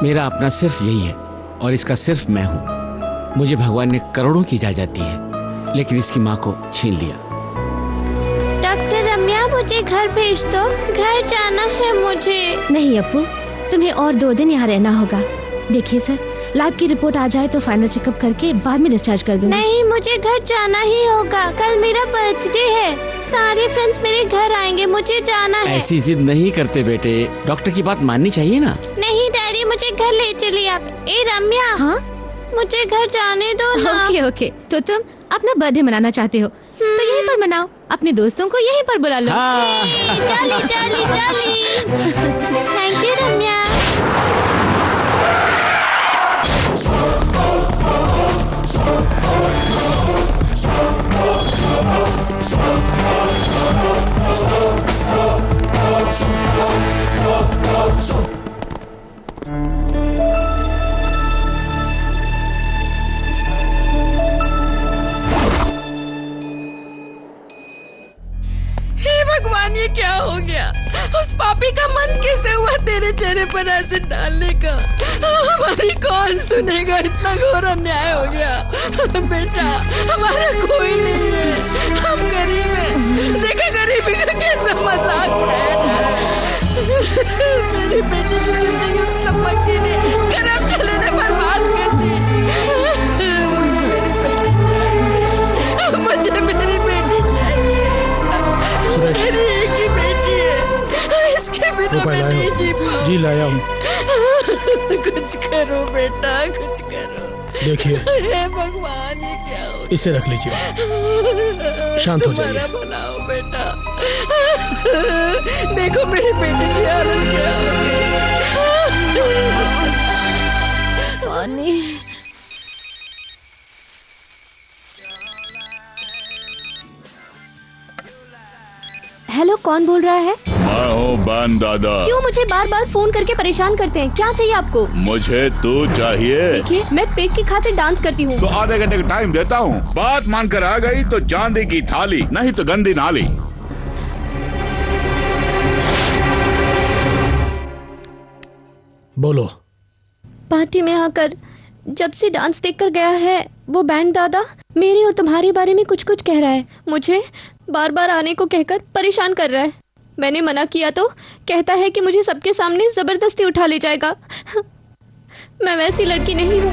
मेरा अपना सिर्फ यही है, और इसका सिर्फ मैं हूँ। मुझे भगवान ने करोड़ों की इजाजत दी है, लेकिन इसकी माँ को छीन लिया। डॉक्टर रम्या, मुझे घर भेज दो, घर जाना है मुझे। नहीं अप्पू, तुम्हें और 2 दिन यहाँ रहना होगा। देखिए सर, लैब की रिपोर्ट आ जाए तो फाइनल चेकअप करके बाद में डिस्चार्ज कर दूंगी। नहीं, मुझे घर जाना ही होगा, कल मेरा बर्थडे है, सारे फ्रेंड्स मेरे घर आएंगे, मुझे जाना है। ऐसी जिद नहीं करते बेटे, डॉक्टर की बात माननी चाहिए ना। नहीं डैडी, मुझे घर ले चलिए आप। ए रम्या। हाँ? मुझे घर जाने दो ना। ओके ओके, तो तुम अपना बर्थडे मनाना चाहते हो तो यहीं पर मनाओ, अपने दोस्तों को यहीं पर बुला लो। चली चली चली। थैंक यू रम्या। हे भगवान, ये क्या हो गया? उस पापी का मन कैसे हुआ तेरे चेहरे पर एसिड डालने का? हमारी कौन सुनेगा? इतना घोर अन्याय हो गया। बेटा, हमारा कोई नहीं है, हम गरीब हैं। देखा गरीबी का कैसा मजाक उड़ाया जा रहा है। मेरी बेटी की जिंदगी उस तपकी ने करम चले ने बर्बाद कर दी। मुझे मेरी बेटी चाहिए, मुझे मेरी बेटी चाहिए। मेरी एक ही बेटी है, इसके बिना रुपए मैं लाए नहीं हो? जी पाऊंगी। जी लाया हूँ। कुछ करो बेटा, कुछ करो। देखिए हे भगवान, ये क्या हो? इसे रख लीजिए, शांत हो जाइए। तुम्हारा भला हो बेटा। देखो मेरी बेटी की हालत क्या हो गई। पानी। हेलो, कौन बोल रहा है? मैं हूँ बन दादा। क्यों मुझे बार बार फोन करके परेशान करते हैं? क्या चाहिए आपको? मुझे तू चाहिए। देखिए, मैं पेट की खातिर डांस करती हूँ। तो आधे घंटे का टाइम देता हूँ, बात मानकर आ गई तो चांदी की थाली, नहीं तो गंदी नाली। बोलो। पार्टी में आकर जब से डांस देखकर गया है वो बैंड दादा मेरे और तुम्हारे बारे में कुछ कुछ कह रहा है। मुझे बार बार आने को कहकर परेशान कर रहा है। मैंने मना किया तो कहता है कि मुझे सबके सामने जबरदस्ती उठा ले जाएगा। मैं वैसी लड़की नहीं हूँ,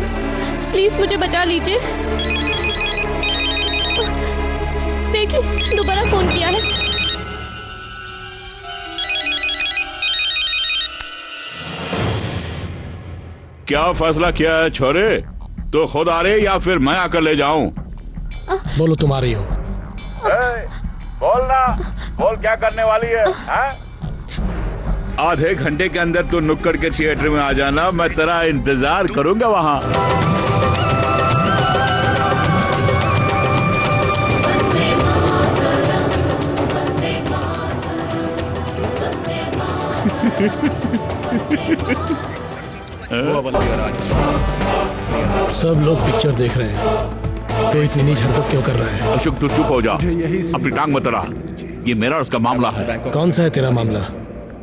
प्लीज मुझे बचा लीजिए। देखिए, दोबारा फोन किया है। क्या फैसला किया है छोरे? तो खुद आ रहे या फिर मैं आकर ले जाऊं? बोलो, तुम आ रही हो? बोल ना, बोल क्या करने वाली है? आधे घंटे के अंदर तू नुक्कड़ के थिएटर में आ जाना, मैं तेरा इंतजार करूंगा वहां। सब लोग पिक्चर देख रहे हैं तो इतनी नीच हरकत क्यों कर रहा है? अशोक, तू चुप हो जा, अपनी टांग मत अड़ा। ये मेरा उसका मामला है। कौन सा है तेरा मामला?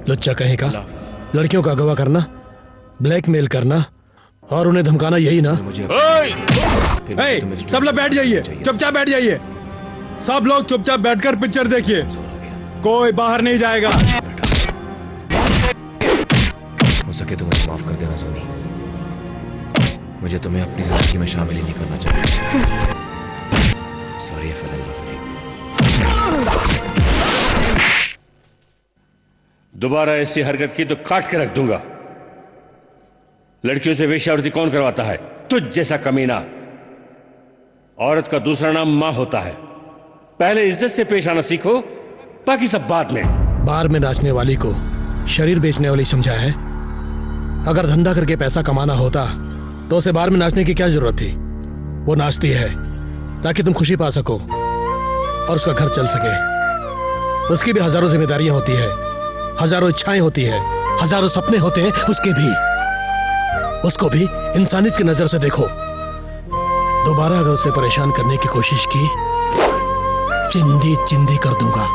लुच्चा कहीं का? लड़कियों का अगवा करना, ब्लैकमेल करना और उन्हें धमकाना, यही ना? सब लोग बैठ जाइए, चुपचाप बैठ जाइए। सब लोग चुपचाप बैठकर पिक्चर देखिए, कोई बाहर नहीं जाएगा। हो सके तो मुझे माफ कर देना सोनी, मुझे तुम्हें अपनी जिंदगी में शामिल ही नहीं करना चाहिए। सॉरी फॉर दोबारा ऐसी हरकत की तो काट के रख दूंगा। लड़कियों से वेश्यावृत्ति कौन करवाता है? तुझ जैसा कमीना। औरत का दूसरा नाम मां होता है। पहले इज्जत से पेश आना सीखो, बाकी सब बाद में। बार में नाचने वाली को शरीर बेचने वाली समझा है? अगर धंधा करके पैसा कमाना होता तो उसे बार में नाचने की क्या जरूरत थी? वो नाचती है ताकि तुम खुशी पा सको और उसका घर चल सके। उसकी भी हजारों जिम्मेदारियां होती है, हजारों इच्छाएं होती है, हजारों सपने होते हैं उसके भी। उसको भी इंसानियत की नजर से देखो। दोबारा अगर उसे परेशान करने की कोशिश की, चिंदी चिंदी कर दूंगा।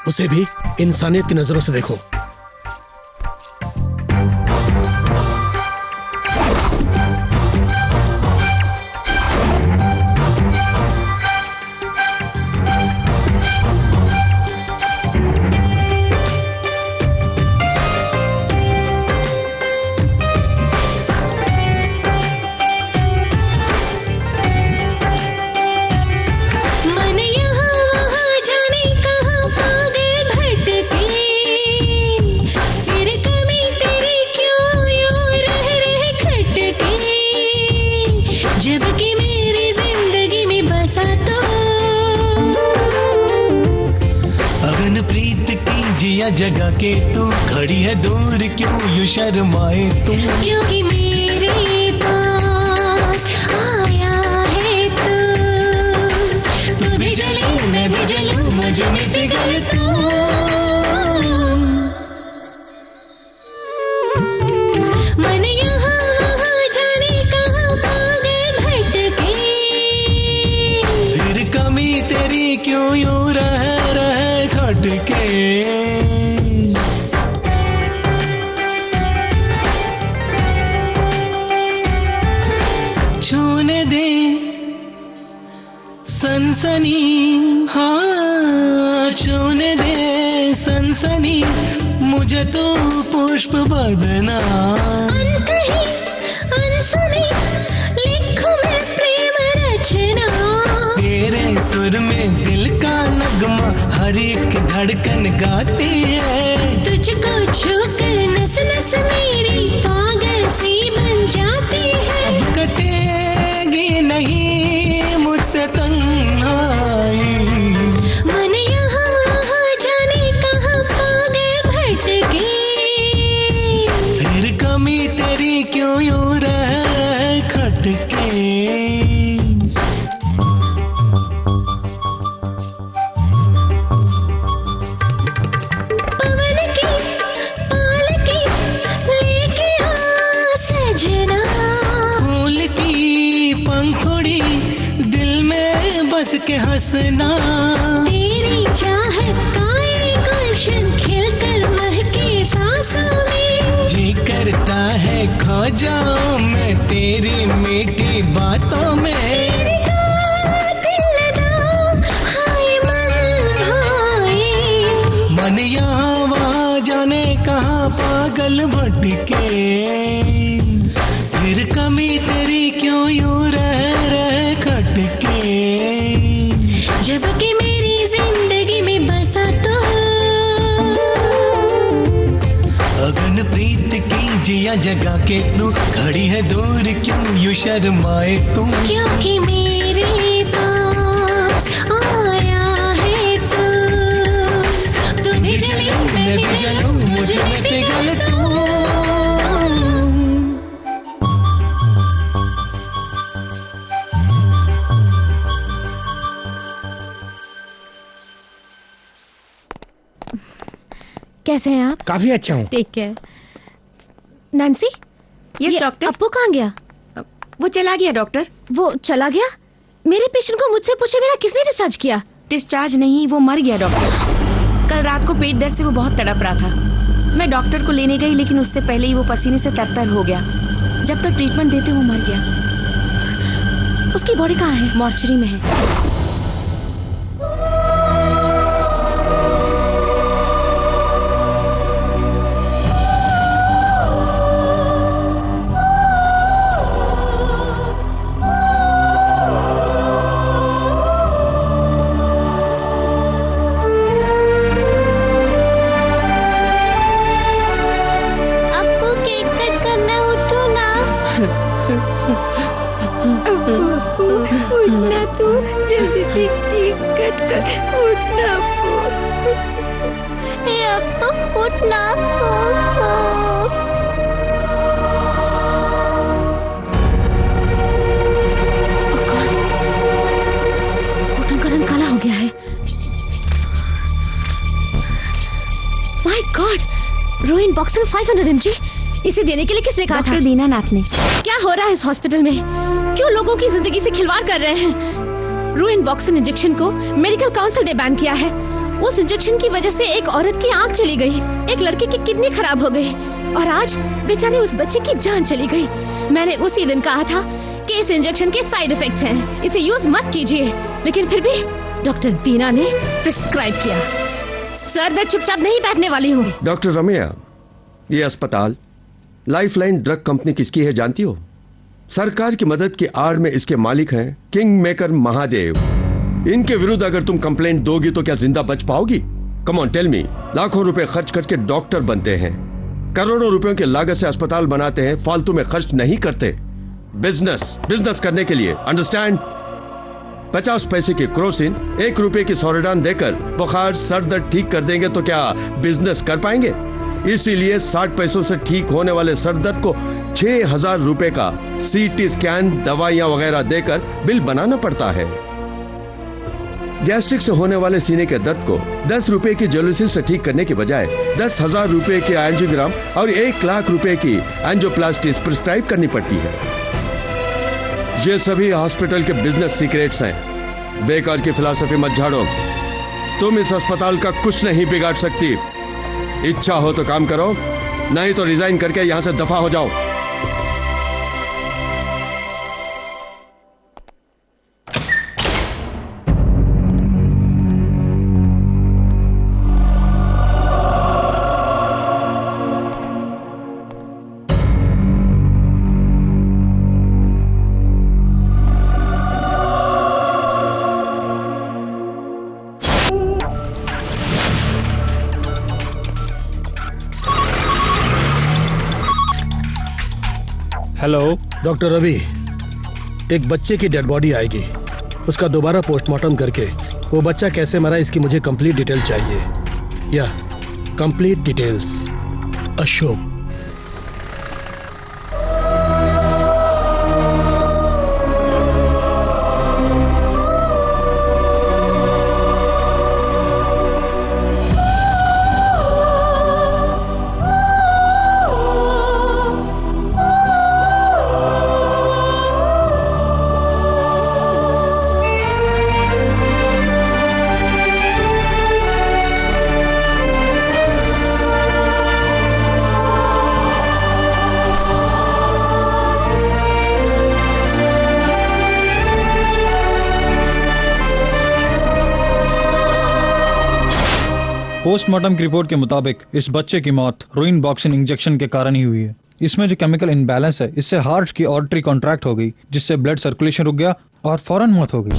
उसे भी इंसानियत की नजरों से देखो। जगह के तू खड़ी है दूर, क्यों यूं शर्माए तू? क्योंकि मेरे पास आया है तू भी जले मैं भी जलूं, मुझे में पिघल तू। मन यहाँ वहाँ जाने कहाँ पागल भटके, फिर कमी तेरी क्यों यूं रह खटके? छूने दे सनसनी, हाँ छूने दे सनसनी, मुझे तो पुष्प बदना। अनकही अनसुनी लिखूं मैं प्रेम रचना, तेरे सुर में दिल का नगमा हर एक धड़कन गाती है। तुझको छूकर नस नस मेरी पागल सी बन जाती है। अब कटेगी नहीं मुझसे तन्हाई, मन यहाँ वहाँ जाने कहाँ पागल भटके। फिर कमी तेरी क्यों यूं रह खटके। पवन की पालकी लेके आ सजना, फूल की पंखुड़ी दिल में बस के हंसना। तेरी चाहत का एक गुलशन खिलकर महके सांसों में। जी करता है खो जाऊं मैं तेरी मीठी बातों में। तेरी कातिल अदाओं, हाय मन भाए। मन यहाँ वहाँ जाने कहाँ पागल भटके। फिर कमी तेरी क्यों यूं रह खटके। जब कि मेरी जिंदगी में बसा तो अगन प्रीत की जिया जगा के तू खड़ी है दूर क्यों यूं शर्माए तू। क्योंकि मेरे पास आया है तू भी जली मैं भी जलूं मुझ में पिघल तू। कैसे हैं आप? काफी अच्छा हूँ। Take care. Nancy, yes doctor. Appu कहाँ गया? वो चला गया डॉक्टर। वो चला गया? मेरे पेशेंट को मुझसे पूछे बिना किसने डिस्चार्ज किया? डिस्चार्ज नहीं, वो मर गया डॉक्टर। कल रात को पेट दर्द से वो बहुत तड़प रहा था। मैं डॉक्टर को लेने गई लेकिन उससे पहले ही वो पसीने से तरतर हो गया। जब तक ट्रीटमेंट देते वो मर गया। उसकी बॉडी कहाँ है? मॉर्चरी में है। अप्पू केक कट करना, उठो ना। उठना तू, जल्दी से केक कट कर। उठना अप्पू। ए अप्पू उठना। घुटनों का रंग काला हो गया है। My God, ruin BOXN 500 mg। इसे देने के लिए किसने कहा था? डॉक्टर दीनानाथ ने। क्या हो रहा है इस हॉस्पिटल में? क्यों लोगों की जिंदगी से खिलवाड़ कर रहे हैं? रूइन बॉक्सन इंजेक्शन को मेडिकल काउंसिल ने बैन किया है। उस इंजेक्शन की वजह से एक औरत की आंख चली गई, एक लड़के की किडनी खराब हो गई और आज बेचारे उस बच्चे की जान चली गई। मैंने उसी दिन कहा था कि इस इंजेक्शन के साइड इफेक्ट्स हैं, इसे यूज मत कीजिए, लेकिन फिर भी डॉक्टर दीना ने प्रिस्क्राइब किया। सर, मैं चुपचाप नहीं बैठने वाली हूँ। डॉक्टर रमैया, ये अस्पताल लाइफलाइन ड्रग कंपनी किसकी है जानती हो? सरकार की मदद की आड़ में इसके मालिक हैं किंग मेकर महादेव। इनके विरुद्ध अगर तुम कंप्लेंट दोगी तो क्या जिंदा बच पाओगी? Come on tell me. लाखों रुपए खर्च करके डॉक्टर बनते हैं, करोड़ों रुपयों की लागत से अस्पताल बनाते हैं, फालतू में खर्च नहीं करते। बिजनेस करने के लिए, अंडरस्टैंड? 50 पैसे की क्रोसिन 1 रुपए की सोरेडान देकर बुखार सर दर्द ठीक कर देंगे तो क्या बिजनेस कर पाएंगे? इसीलिए 60 पैसों से ठीक होने वाले सर दर्द को 6000 रुपए का सीटी स्कैन, दवाइयां वगैरह देकर बिल बनाना पड़ता है। गैस्ट्रिक से होने वाले सीने के दर्द को 10 रुपए की जेलोसिल से ठीक करने के बजाय 10,000 रुपए की एंजियोग्राम और 1 लाख रुपए की एंजियोप्लास्टी प्रिस्क्राइब करनी पड़ती है। ये सभी हॉस्पिटल के बिजनेस सीक्रेट्स हैं। बेकार की फिलॉसफी मत झाड़ो। तुम इस अस्पताल का कुछ नहीं बिगाड़ सकती। इच्छा हो तो काम करो, नहीं तो रिजाइन करके यहां से दफा हो जाओ। हेलो डॉक्टर रवि, एक बच्चे की डेड बॉडी आएगी, उसका दोबारा पोस्टमार्टम करके वो बच्चा कैसे मरा इसकी मुझे कंप्लीट डिटेल चाहिए। या कंप्लीट डिटेल्स। अशोक। पोस्टमार्टम की रिपोर्ट के मुताबिक इस बच्चे की मौत रूइन बॉक्सिन इंजेक्शन के कारण ही हुई है। इसमें जो केमिकल इनबैलेंस है, इससे हार्ट की आर्टरी कॉन्ट्रैक्ट हो गई, जिससे ब्लड सर्कुलेशन रुक गया और फौरन मौत हो गई।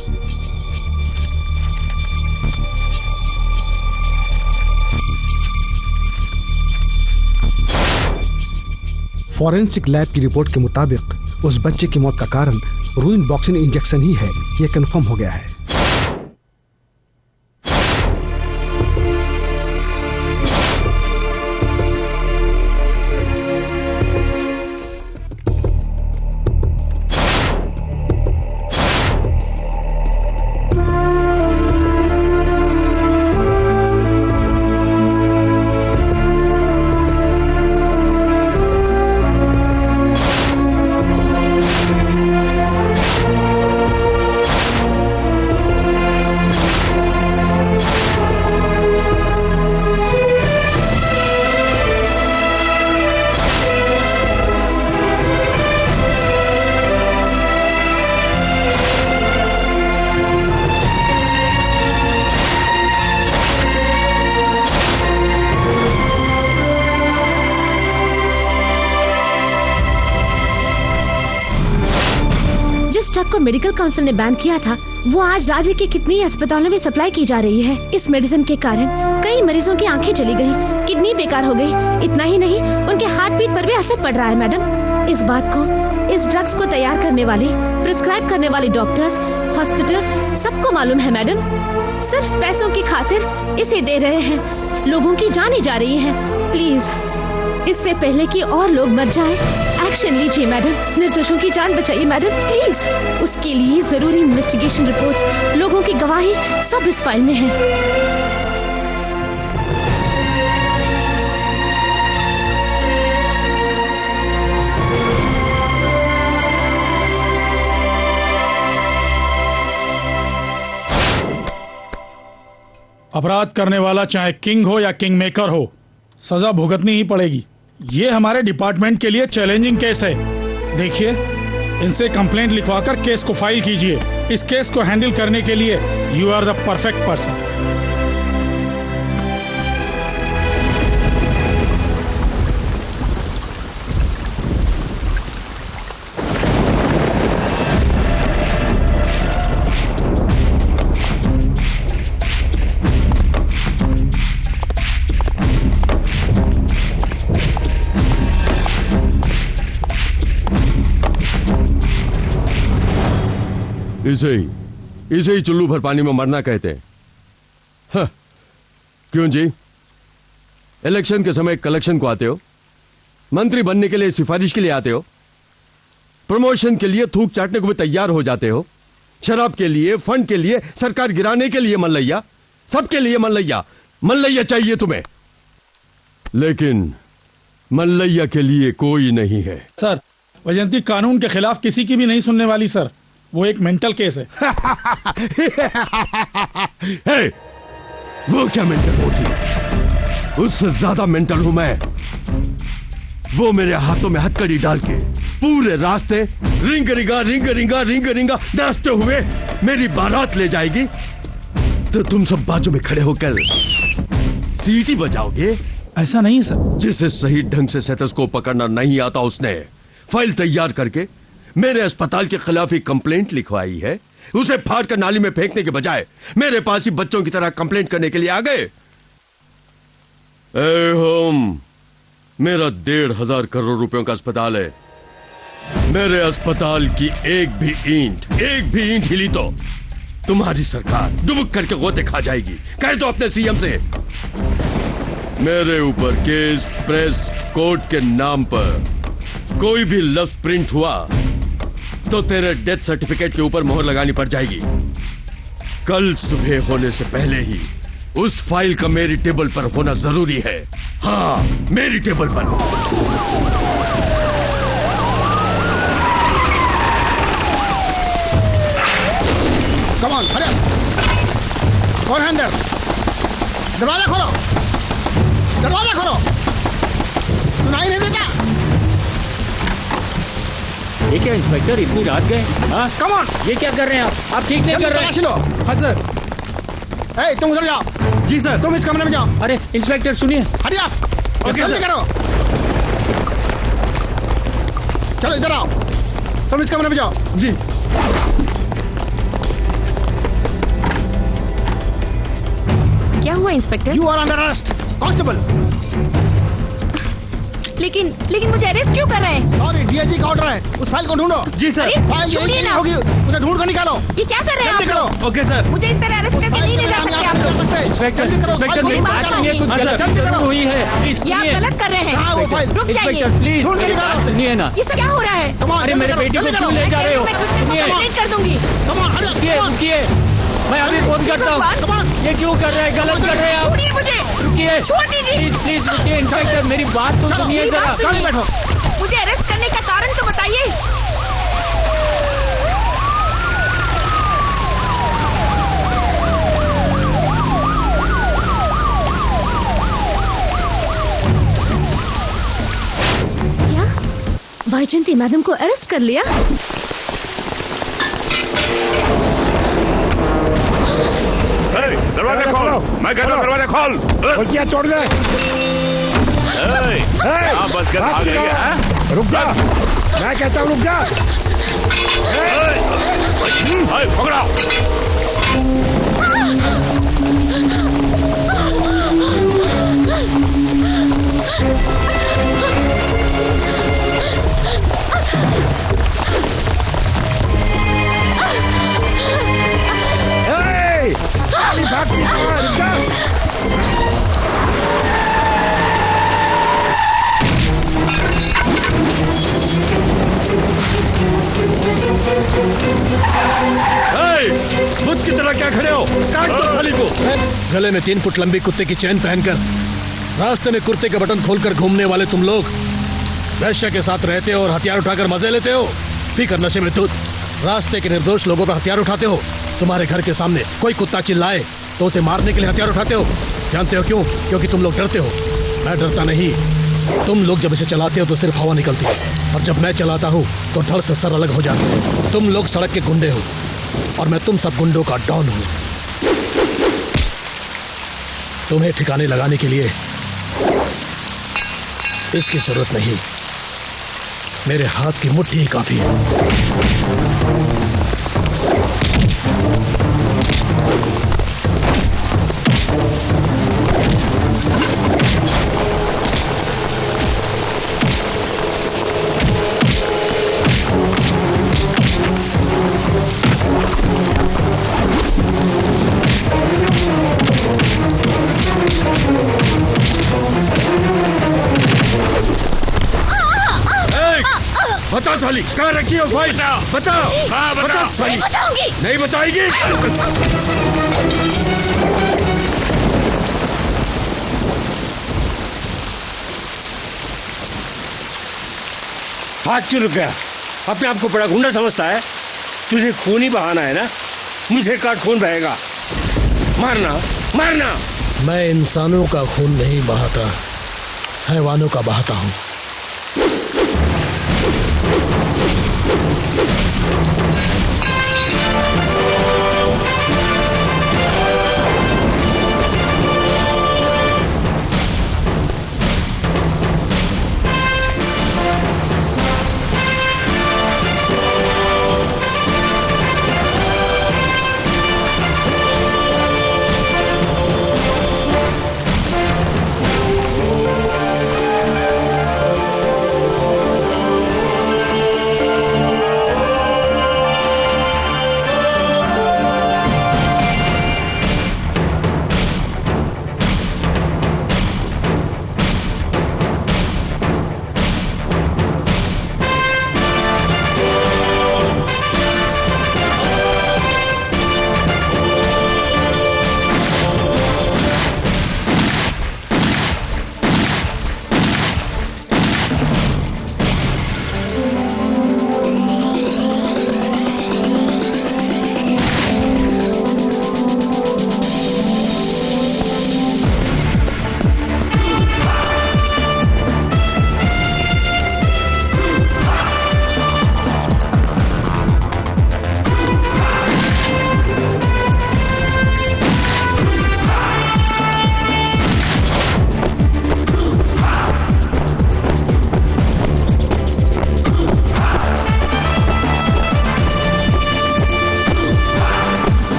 फॉरेंसिक लैब की रिपोर्ट के मुताबिक उस बच्चे की मौत का कारण रूइन बॉक्सिन इंजेक्शन ही है, यह कंफर्म हो गया है। ट्रक को मेडिकल काउंसिल ने बैन किया था, वो आज राज्य के कितनी अस्पतालों में सप्लाई की जा रही है। इस मेडिसिन के कारण कई मरीजों की आंखें चली गई, किडनी बेकार हो गई। इतना ही नहीं, उनके हार्ट बीट पर भी असर पड़ रहा है। मैडम, इस बात को इस ड्रग्स को तैयार करने वाले, प्रिस्क्राइब करने वाले डॉक्टर्स, हॉस्पिटल्स सबको मालूम है। मैडम, सिर्फ पैसों की खातिर इसे दे रहे हैं, लोगों की जाने जा रही है। प्लीज, इससे पहले कि और लोग मर जाए, एक्शन लीजिए मैडम। निर्दोषों की जान बचाइए मैडम, प्लीज। उसके लिए जरूरी इन्वेस्टिगेशन रिपोर्ट्स, लोगों की गवाही सब इस फाइल में है। अपराध करने वाला चाहे किंग हो या किंग मेकर हो, सजा भुगतनी ही पड़ेगी। ये हमारे डिपार्टमेंट के लिए चैलेंजिंग केस है। देखिए, इनसे कंप्लेंट लिखवाकर केस को फाइल कीजिए। इस केस को हैंडल करने के लिए you are the perfect person. इसे ही चुल्लू भर पानी में मरना कहते हैं। हाँ, क्यों जी? इलेक्शन के समय कलेक्शन को आते हो, मंत्री बनने के लिए सिफारिश के लिए आते हो, प्रमोशन के लिए थूक चाटने को भी तैयार हो जाते हो, शराब के लिए, फंड के लिए, सरकार गिराने के लिए मल्लैया, सबके लिए मल्लैया। मल्लैया चाहिए तुम्हें, लेकिन मल्लैया के लिए कोई नहीं है। सर, वैजयंती कानून के खिलाफ किसी की भी नहीं सुनने वाली सर। वो एक मेंटल केस है। hey, वो क्या मेंटल होती है? उससे ज्यादा मेंटल हूं मैं। वो मेरे हाथों में हथकड़ी डाल के पूरे रास्ते रिंग रिंगा नाचते हुए मेरी बारात ले जाएगी, तो तुम सब बाजू में खड़े होकर सीटी बजाओगे। ऐसा नहीं है सर। जिसे सही ढंग से स्टेथोस्कोप पकड़ना नहीं आता, उसने फाइल तैयार करके मेरे अस्पताल के खिलाफ ही कंप्लेंट लिखवाई है। उसे फाड़ कर नाली में फेंकने के बजाय मेरे पास ही बच्चों की तरह कंप्लेंट करने के लिए आ गए। होम, मेरा 1,500 करोड़ रुपयों का अस्पताल है। मेरे अस्पताल की एक भी ईंट हिली तो तुम्हारी सरकार डुबक करके गोते खा जाएगी। कह दो अपने सीएम से मेरे ऊपर केस प्रेस कोर्ट के नाम पर कोई भी लफ्ज प्रिंट हुआ तो तेरे डेथ सर्टिफिकेट के ऊपर मोहर लगानी पड़ जाएगी। कल सुबह होने से पहले ही उस फाइल का मेरी टेबल पर होना जरूरी है। हाँ, मेरी टेबल पर। Come on, hurry up. कौन है अंदर? दरवाजा खोलो, दरवाजा खोलो। सुनाई नहीं देता? ये क्या इंस्पेक्टर, इतनी रात गए? हाँ, कम ऑन। ये क्या कर रहे हैं आप ठीक नहीं कर रहे हैं। लो। हाँ सर। ए, तुम उधर जाओ। जी सर। तुम इस कमरे में जाओ। अरे इंस्पेक्टर सुनिए। Hurry up. जल्दी करो। चलो इधर आओ। तुम इस कमरे में जाओ। जी। क्या हुआ inspector? You are under arrest, constable. लेकिन मुझे अरेस्ट क्यों कर रहे हैं? सॉरी, डीआईजी का ऑर्डर है। उस फाइल को ढूंढो। जी सर। फाइल छोड़िए ना। होगी, उसे ढूंढ कर निकालो। ये क्या कर रहे हैं जल्दी आप लोग? करो। Okay sir. मुझे इस तरह अरेस्ट करके नहीं ले जा सकते आप लोग। इंस्पेक्टर, मेरी बात सुनिए, कुछ गलती हुई है। प्लीज ये आप गलत कर रहे हैं। कहाँ है वो फाइल? रुक जाइए। इंस्पेक्टर प्लीज ढूंढ के मेरी निकालो बात उसे। सुनिए ना। ये सब क्या हो रहा है? अरे मेरे बेटी को क्यों ले जा रहे हो? सुनिए, कंप्लेंट कर दूंगी। रुकिए, मैं अभी फोन करता हूँ। ये क्यों कर रहे हैं? गलत कर रहे हैं आप। छोड़िए मुझे। रुकिए, छोड़ दीजिए। प्लीज रुकिए इंस्पेक्टर, मेरी बात तो सुनिए मेरी जरा। बात सुनिए। मुझे अरेस्ट करने का कारण तो बताइए। क्या वैजयंती मैडम को अरेस्ट कर लिया? दरवाजा खोल। मैं कहता हूँ दरवाजा खोल। क्या छोड़ दे? बस कर आ गई है। रुक जा, मैं कहता हूँ रुक जा। पकड़ाओ। बुद्ध की तरह क्या खड़े हो? काट दो साली को। गले में 3 फुट लंबी कुत्ते की चैन पहनकर रास्ते में कुर्ते के बटन खोलकर घूमने वाले तुम लोग वैश्य के साथ रहते हो और हथियार उठाकर मजे लेते हो। पीकर नशे में धुत रास्ते के निर्दोष लोगों पर हथियार उठाते हो। तुम्हारे घर के सामने कोई कुत्ता चिल्लाए तो उसे मारने के लिए हथियार उठाते हो। जानते हो क्यों? क्योंकि तुम लोग डरते हो। मैं डरता नहीं। तुम लोग जब इसे चलाते हो तो सिर्फ हवा निकलती है, और जब मैं चलाता हूँ तो धड़ से सर अलग हो जाते हैं। तुम लोग सड़क के गुंडे हो और मैं तुम सब गुंडों का डॉन हूँ। तुम्हें ठिकाने लगाने के लिए इसकी जरूरत नहीं, मेरे हाथ की मुट्ठी ही काफी है। बता साली, कहाँ रखी हो फाइल? बताओ। हाँ, बता साली। नहीं बताऊंगी। नहीं बताएगी? हाथ क्यों रुक गया? अपने आप को बड़ा गुंडा समझता है? तुझे खून ही बहाना है ना? मुझे काट खून बहेगा। मारना मारना। मैं इंसानों का खून नहीं बहाता, हैवानों का बहाता हूँ।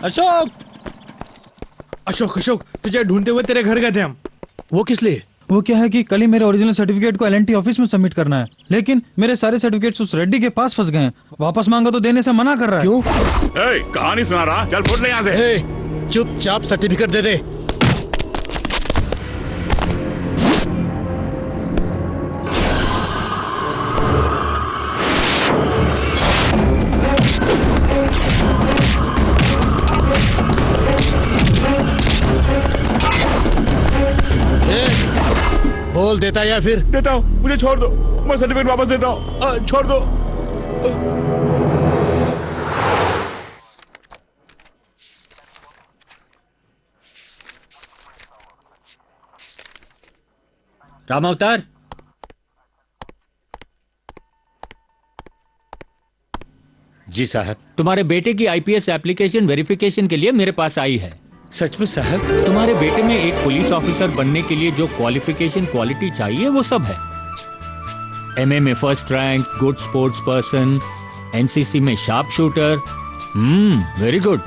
अशोक अशोक अशोक तुझे ढूंढते हुए तेरे घर गए थे हम। वो किस लिए? वो क्या है कि कल ही मेरे ओरिजिनल सर्टिफिकेट को एलएनटी ऑफिस में सबमिट करना है, लेकिन मेरे सारे सर्टिफिकेट्स उस रेड्डी के पास फंस गए हैं। वापस मांगा तो देने से मना कर रहा है। क्यों? कहानी सुना रहा, चल फुट ले यहाँ से। चुपचाप सर्टिफिकेट दे दे। बोल देता या फिर? देता हूँ, मुझे छोड़ दो, मैं सर्टिफिकेट वापस देता हूँ, छोड़ दो। राम अवतार, जी साहब। तुम्हारे बेटे की आईपीएस एप्लीकेशन वेरिफिकेशन के लिए मेरे पास आई है। सच में साहब? तुम्हारे बेटे में एक पुलिस ऑफिसर बनने के लिए जो क्वालिफिकेशन क्वालिटी चाहिए वो सब है। एमए में first rank, good sports person, NCC में शार्प शूटर। Very good.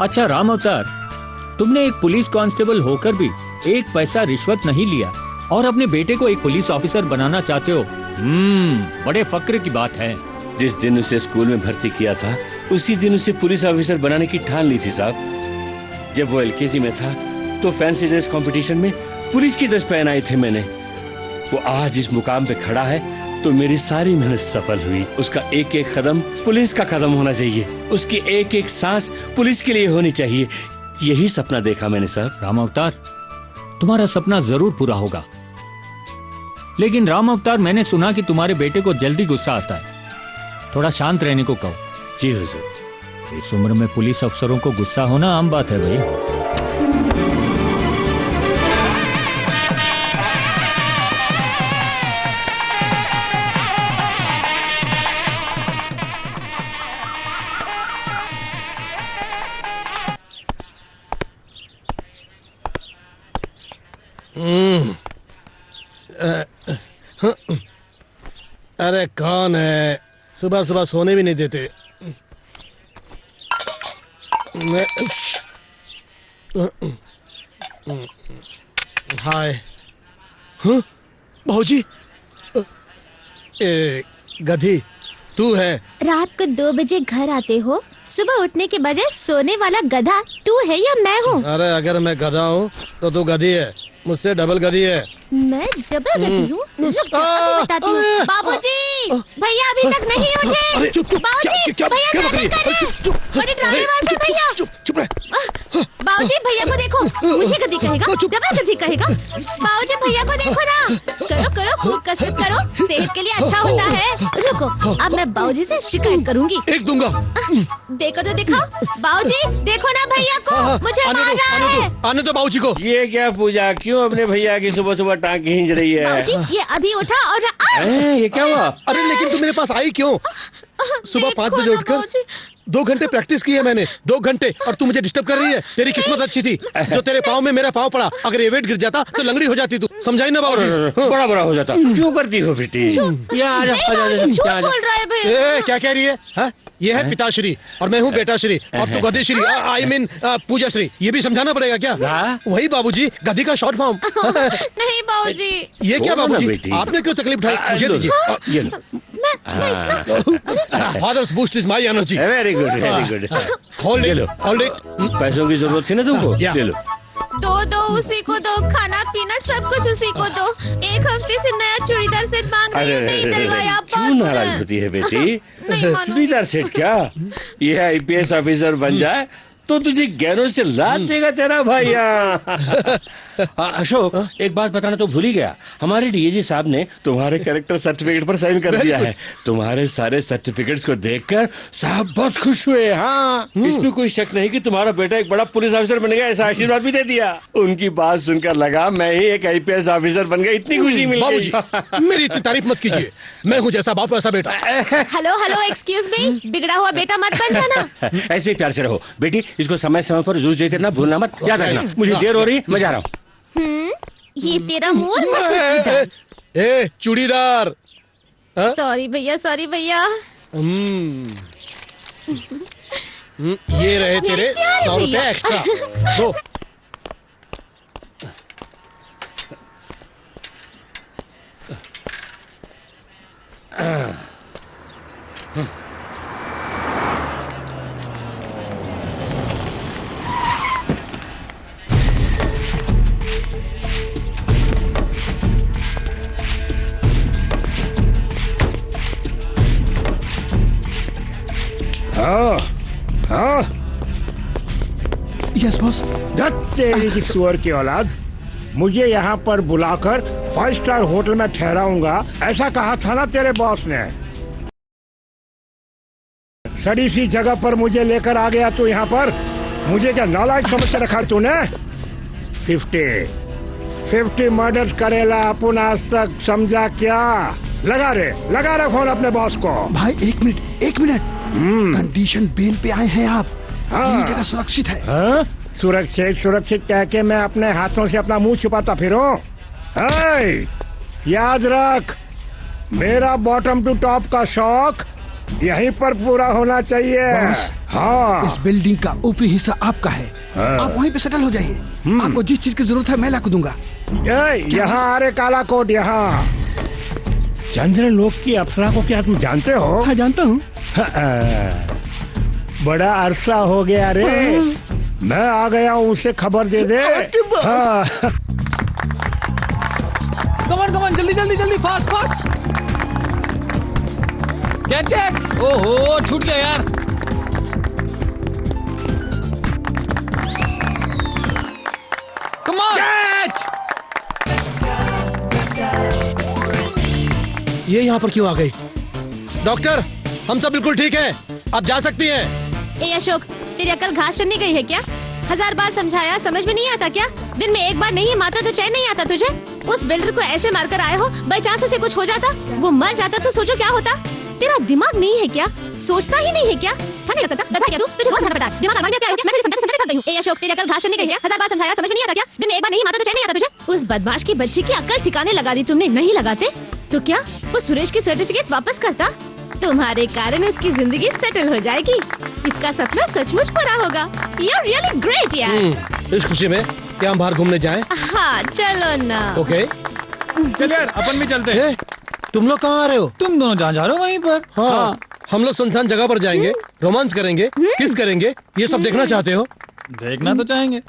अच्छा राम अवतार, तुमने एक पुलिस कांस्टेबल होकर भी एक पैसा रिश्वत नहीं लिया और अपने बेटे को एक पुलिस ऑफिसर बनाना चाहते हो। बड़े फक्र की बात है। जिस दिन उसे स्कूल में भर्ती किया था उसी दिन उसे पुलिस ऑफिसर बनाने की ठान ली थी साहब। जब वो एलकेजी में था तो फैंसी ड्रेस कंपटीशन में पुलिस की ड्रेस पहन आई थी मैंने। वो आज इस मुकाम पे खड़ा है तो मेरी सारी मेहनत सफल हुई। उसका एक एक कदम पुलिस का कदम होना चाहिए, उसकी एक एक सांस पुलिस के लिए होनी चाहिए। यही सपना देखा मैंने साहब। राम अवतार, तुम्हारा सपना जरूर पूरा होगा, लेकिन राम अवतार मैंने सुना कि तुम्हारे बेटे को जल्दी गुस्सा आता है। थोड़ा शांत रहने को कहो। जी हुजूर। इस उम्र में पुलिस अफसरों को गुस्सा होना आम बात है भाई। अरे कौन है? सुबह सुबह सोने भी नहीं देते। हाय। भाऊजी, गधी तू है? रात को 2 बजे घर आते हो, सुबह उठने के बजाय सोने वाला गधा तू है या मैं हूँ? अरे अगर मैं गधा हूँ तो तू गधी है, मुझसे डबल गधी है। मैं डबल गधी हूँ? रुक जाओ, अभी बताती हूँ। बाबूजी, भैया अभी तक नहीं उठे। बाबूजी, भैया नाटक कर रहे हैं। बड़े ड्रामेबाज हैं भैया। चुप रहे। बाबूजी भैया को देखो, मुझे गधी कहेगा, डबल गधी कहेगा। बाबूजी भैया को देखो ना। करो करो, खूब कसरत करो, सेहत के लिए अच्छा होता है। रुको, अब मैं बाबूजी से शिकायत करूंगी। एक दूंगा। देखो तो दिखाओ। बाबूजी देखो ना भैया को, मुझे मार रहा है। आने दो बाबूजी को। ये क्या पूजा, क्यों अपने भैया की सुबह सुबह टांग खींच रही है? बाबूजी ये अभी उठा और ये क्या हुआ? अरे लेकिन तू मेरे पास आई क्यों? सुबह 5 बजे उठकर 2 घंटे प्रैक्टिस की है मैंने, 2 घंटे, और तू मुझे डिस्टर्ब कर रही है। तेरी किस्मत अच्छी थी जो तेरे पाँव में मेरा पाँव पड़ा। अगर ये वेट गिर जाता तो लंगड़ी हो जाती तू। समझाई ना बाबूजी? बड़ा बड़ा हो जाता। क्यों करती हो बेटी? क्या कह रही है? ये है पिताश्री और मैं हूँ बेटाश्री और तू गधेश्री, आई मीन पूजाश्री। ये भी समझाना पड़ेगा क्या? वही बाबूजी, गधी का शॉर्ट फॉर्म। नहीं बाबूजी। ये क्या बाबूजी, आपने क्यों तकलीफ उठाई? मुझे दीजिए। Father's Boost is my energy. Very good, very good. Hold it, hold it. पैसों की जरूरत थी ना तुमको, ले लो। दो उसी को दो, खाना पीना सब कुछ उसी को दो। 1 हफ्ते से नया चूड़ीदार सेट मांग रही हूँ, नहीं दिलवाया। क्यों नाराज होती है बेटी? चूड़ीदार सेट क्या? ये आईपीएस ऑफिसर बन जाए तो तुझे गहनों से लाद देगा तेरा भैया। अशोक, एक बात बताना तो भूल ही गया, हमारे डीएजी साहब ने तुम्हारे कैरेक्टर सर्टिफिकेट पर साइन कर दिया है। तुम्हारे सारे सर्टिफिकेट्स को देखकर साहब बहुत खुश हुए। हाँ, इसमें कोई शक नहीं कि तुम्हारा बेटा एक बड़ा पुलिस ऑफिसर बनेगा, ऐसा आशीर्वाद भी दे दिया। उनकी बात सुनकर लगा मैं ही एक आईपीएस ऑफिसर बन गया, इतनी खुशी मिली। बाबूजी मेरी इतनी तारीफ मत कीजिए, मैं हूँ जैसा बाप वैसा बेटा। हेलो हेलो, एक्सक्यूज मी, बिगड़ा हुआ बेटा मत बन जाना। ऐसे ही प्यार से रहो बेटी, इसको समय समय पर जूस देते रहना, भूलना मत। याद रखना, मुझे देर हो रही है, मैं जा रहा हूँ। ये तेरा मुंह। ए चूड़ीदार। सॉरी भैया, सॉरी भैया। ये रहे तेरे 100 रुपए एक्स्ट्रा। दो। हाँ हाँ यस बॉस। तेरी की सुअर की औलाद, मुझे यहाँ पर बुलाकर 5 स्टार होटल में ठहराऊंगा ऐसा कहा था ना तेरे बॉस ने। सड़ी सी जगह पर मुझे लेकर आ गया तू यहाँ पर। मुझे क्या नालायक समझ के रखा तूने? 50 मर्डर्स करेला अपन आज तक, समझा क्या? लगा रहे फोन अपने बॉस को। भाई एक मिनट कंडीशन बेल पे आए हैं आप। ये जगह सुरक्षित है। हाँ? सुरक्षित कह के मैं अपने हाथों से अपना मुंह छुपाता फिरूं? याद रख, मेरा बॉटम टू टॉप का शौक यहीं पर पूरा होना चाहिए। हाँ, इस बिल्डिंग का ऊपरी हिस्सा आपका है। आप वहीं पे सेटल हो जाइए। आपको जिस चीज की जरूरत है मैं ला दूंगा। यहाँ आ रे काला कोट, यहाँ चंद्रलोक की अप्सरा को क्या तुम जानते हो? हाँ जानता हूँ। बड़ा अरसा हो गया रे। मैं आ गया हूँ, उसे खबर दे दे। हाँ। कमान जल्दी फास्ट। गैजेट, ओहो छूट गया यार। कमान ये यहाँ पर क्यों आ गई? डॉक्टर, हम सब बिल्कुल ठीक हैं, आप जा सकती हैं। ए अशोक, तेरी अकल घास चढ़ने गई है क्या? 1000 बार समझाया, समझ में नहीं आता क्या? दिन में एक बार नहीं मारता तो चैन नहीं आता तुझे? उस बिल्डर को ऐसे मारकर आए हो, बाई चांस उसे कुछ हो जाता, वो मर जाता तो सोचो क्या होता? तेरा दिमाग नहीं है क्या? सोचता ही नहीं है क्या? नहीं लग सकता, गधा क्या तू? तुझे रोज पता है दिमाग क्या है? मैं तुझे समझाते थक गई हूं। ए अशोक, तेरी अकल घास चढ़ने गई है, 1000 बार समझाया, समझ में नहीं आता क्या? दिन में एक बार नहीं मारता तो चैन नहीं आता तुझे? उस बदमाश की बच्ची की अकल ठिकाने लगा दी तुमने। नहीं लगाते तो क्या वो सुरेश की सर्टिफिकेट वापस करता? तुम्हारे कारण उसकी जिंदगी सेटल हो जाएगी। इसका सपना सचमुच पूरा होगा। You're really great यार। इस खुशी में क्या हम बाहर घूमने जाएं? हाँ चलो ना। ओके चल यार, अपन भी चलते हैं। तुम लोग कहाँ आ रहे हो? तुम दोनों जहाँ जा रहे हो वहीं पर। हाँ, हम लोग सुनसान जगह पर जाएंगे, रोमांस करेंगे, किस करेंगे, ये सब देखना चाहते हो? देखना तो चाहेंगे।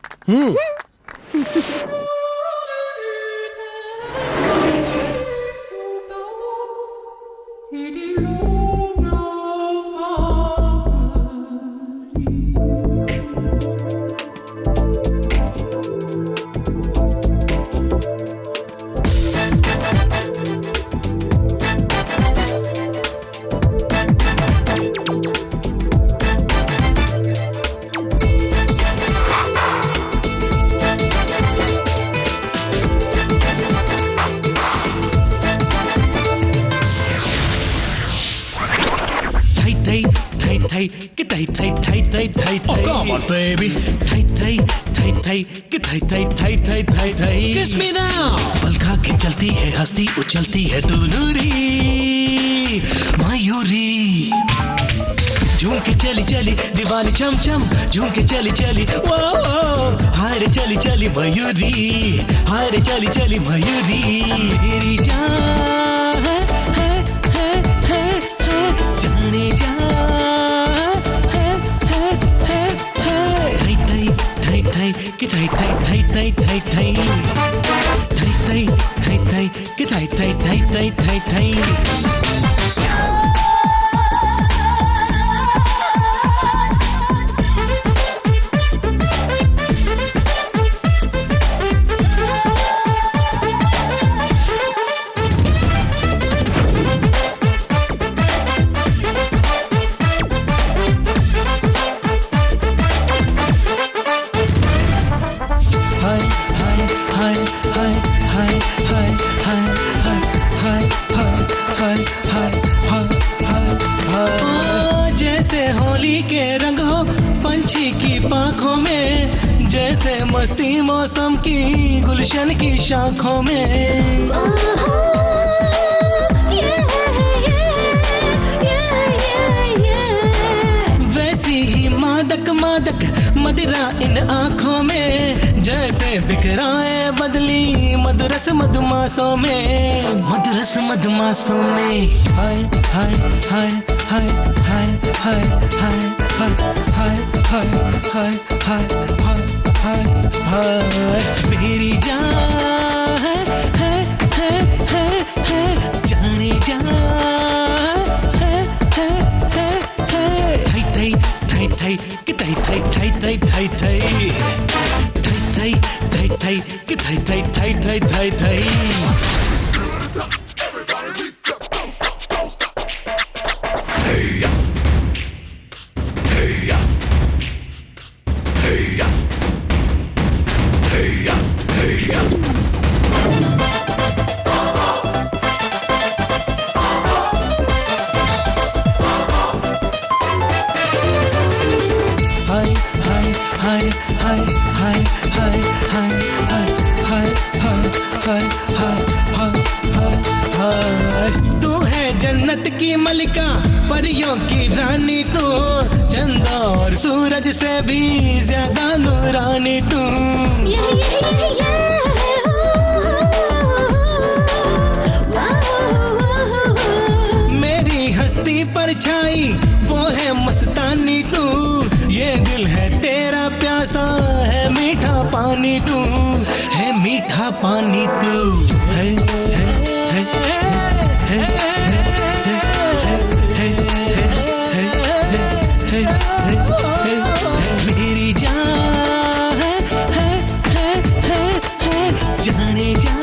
Kiss me now। पल खा के चलती है, हंसती उछलती है तू नूरी मयूरी। झूम के चली दीवानी चम झूम के चली वो हारे चली मयूरी, हारे चली मयूरी। तेरी जान है जाने जा। कि थाई जैसे होली के रंग हो पंछी की पाखों में, जैसे मस्ती मौसम की गुलशन की शाखों में। वैसी ही माँ मदिरा इन आंखों में जैसे बिखराए बदली मधुरस मधुमासों में, मधुरस मधुमासों में। हाय हाय हाय हाय हाय हाय हाय हाय हाय हाय हाय हाय हाय हाय मेरी जान है जाने जा थई थई थई कि थई थई थई थई थई थई थई थई थई कि थई थई थई थई थई थई। तू है जन्नत की मलिका परियों की रानी तू, चंदा और सूरज से भी ज्यादा नूरानी तू। मेरी हस्ती पर छाई वो है मस्तानी तू, ये दिल है तेरा प्यासा है मीठा पानी तू, है मीठा पानी तू। मेरी जान है जाने जा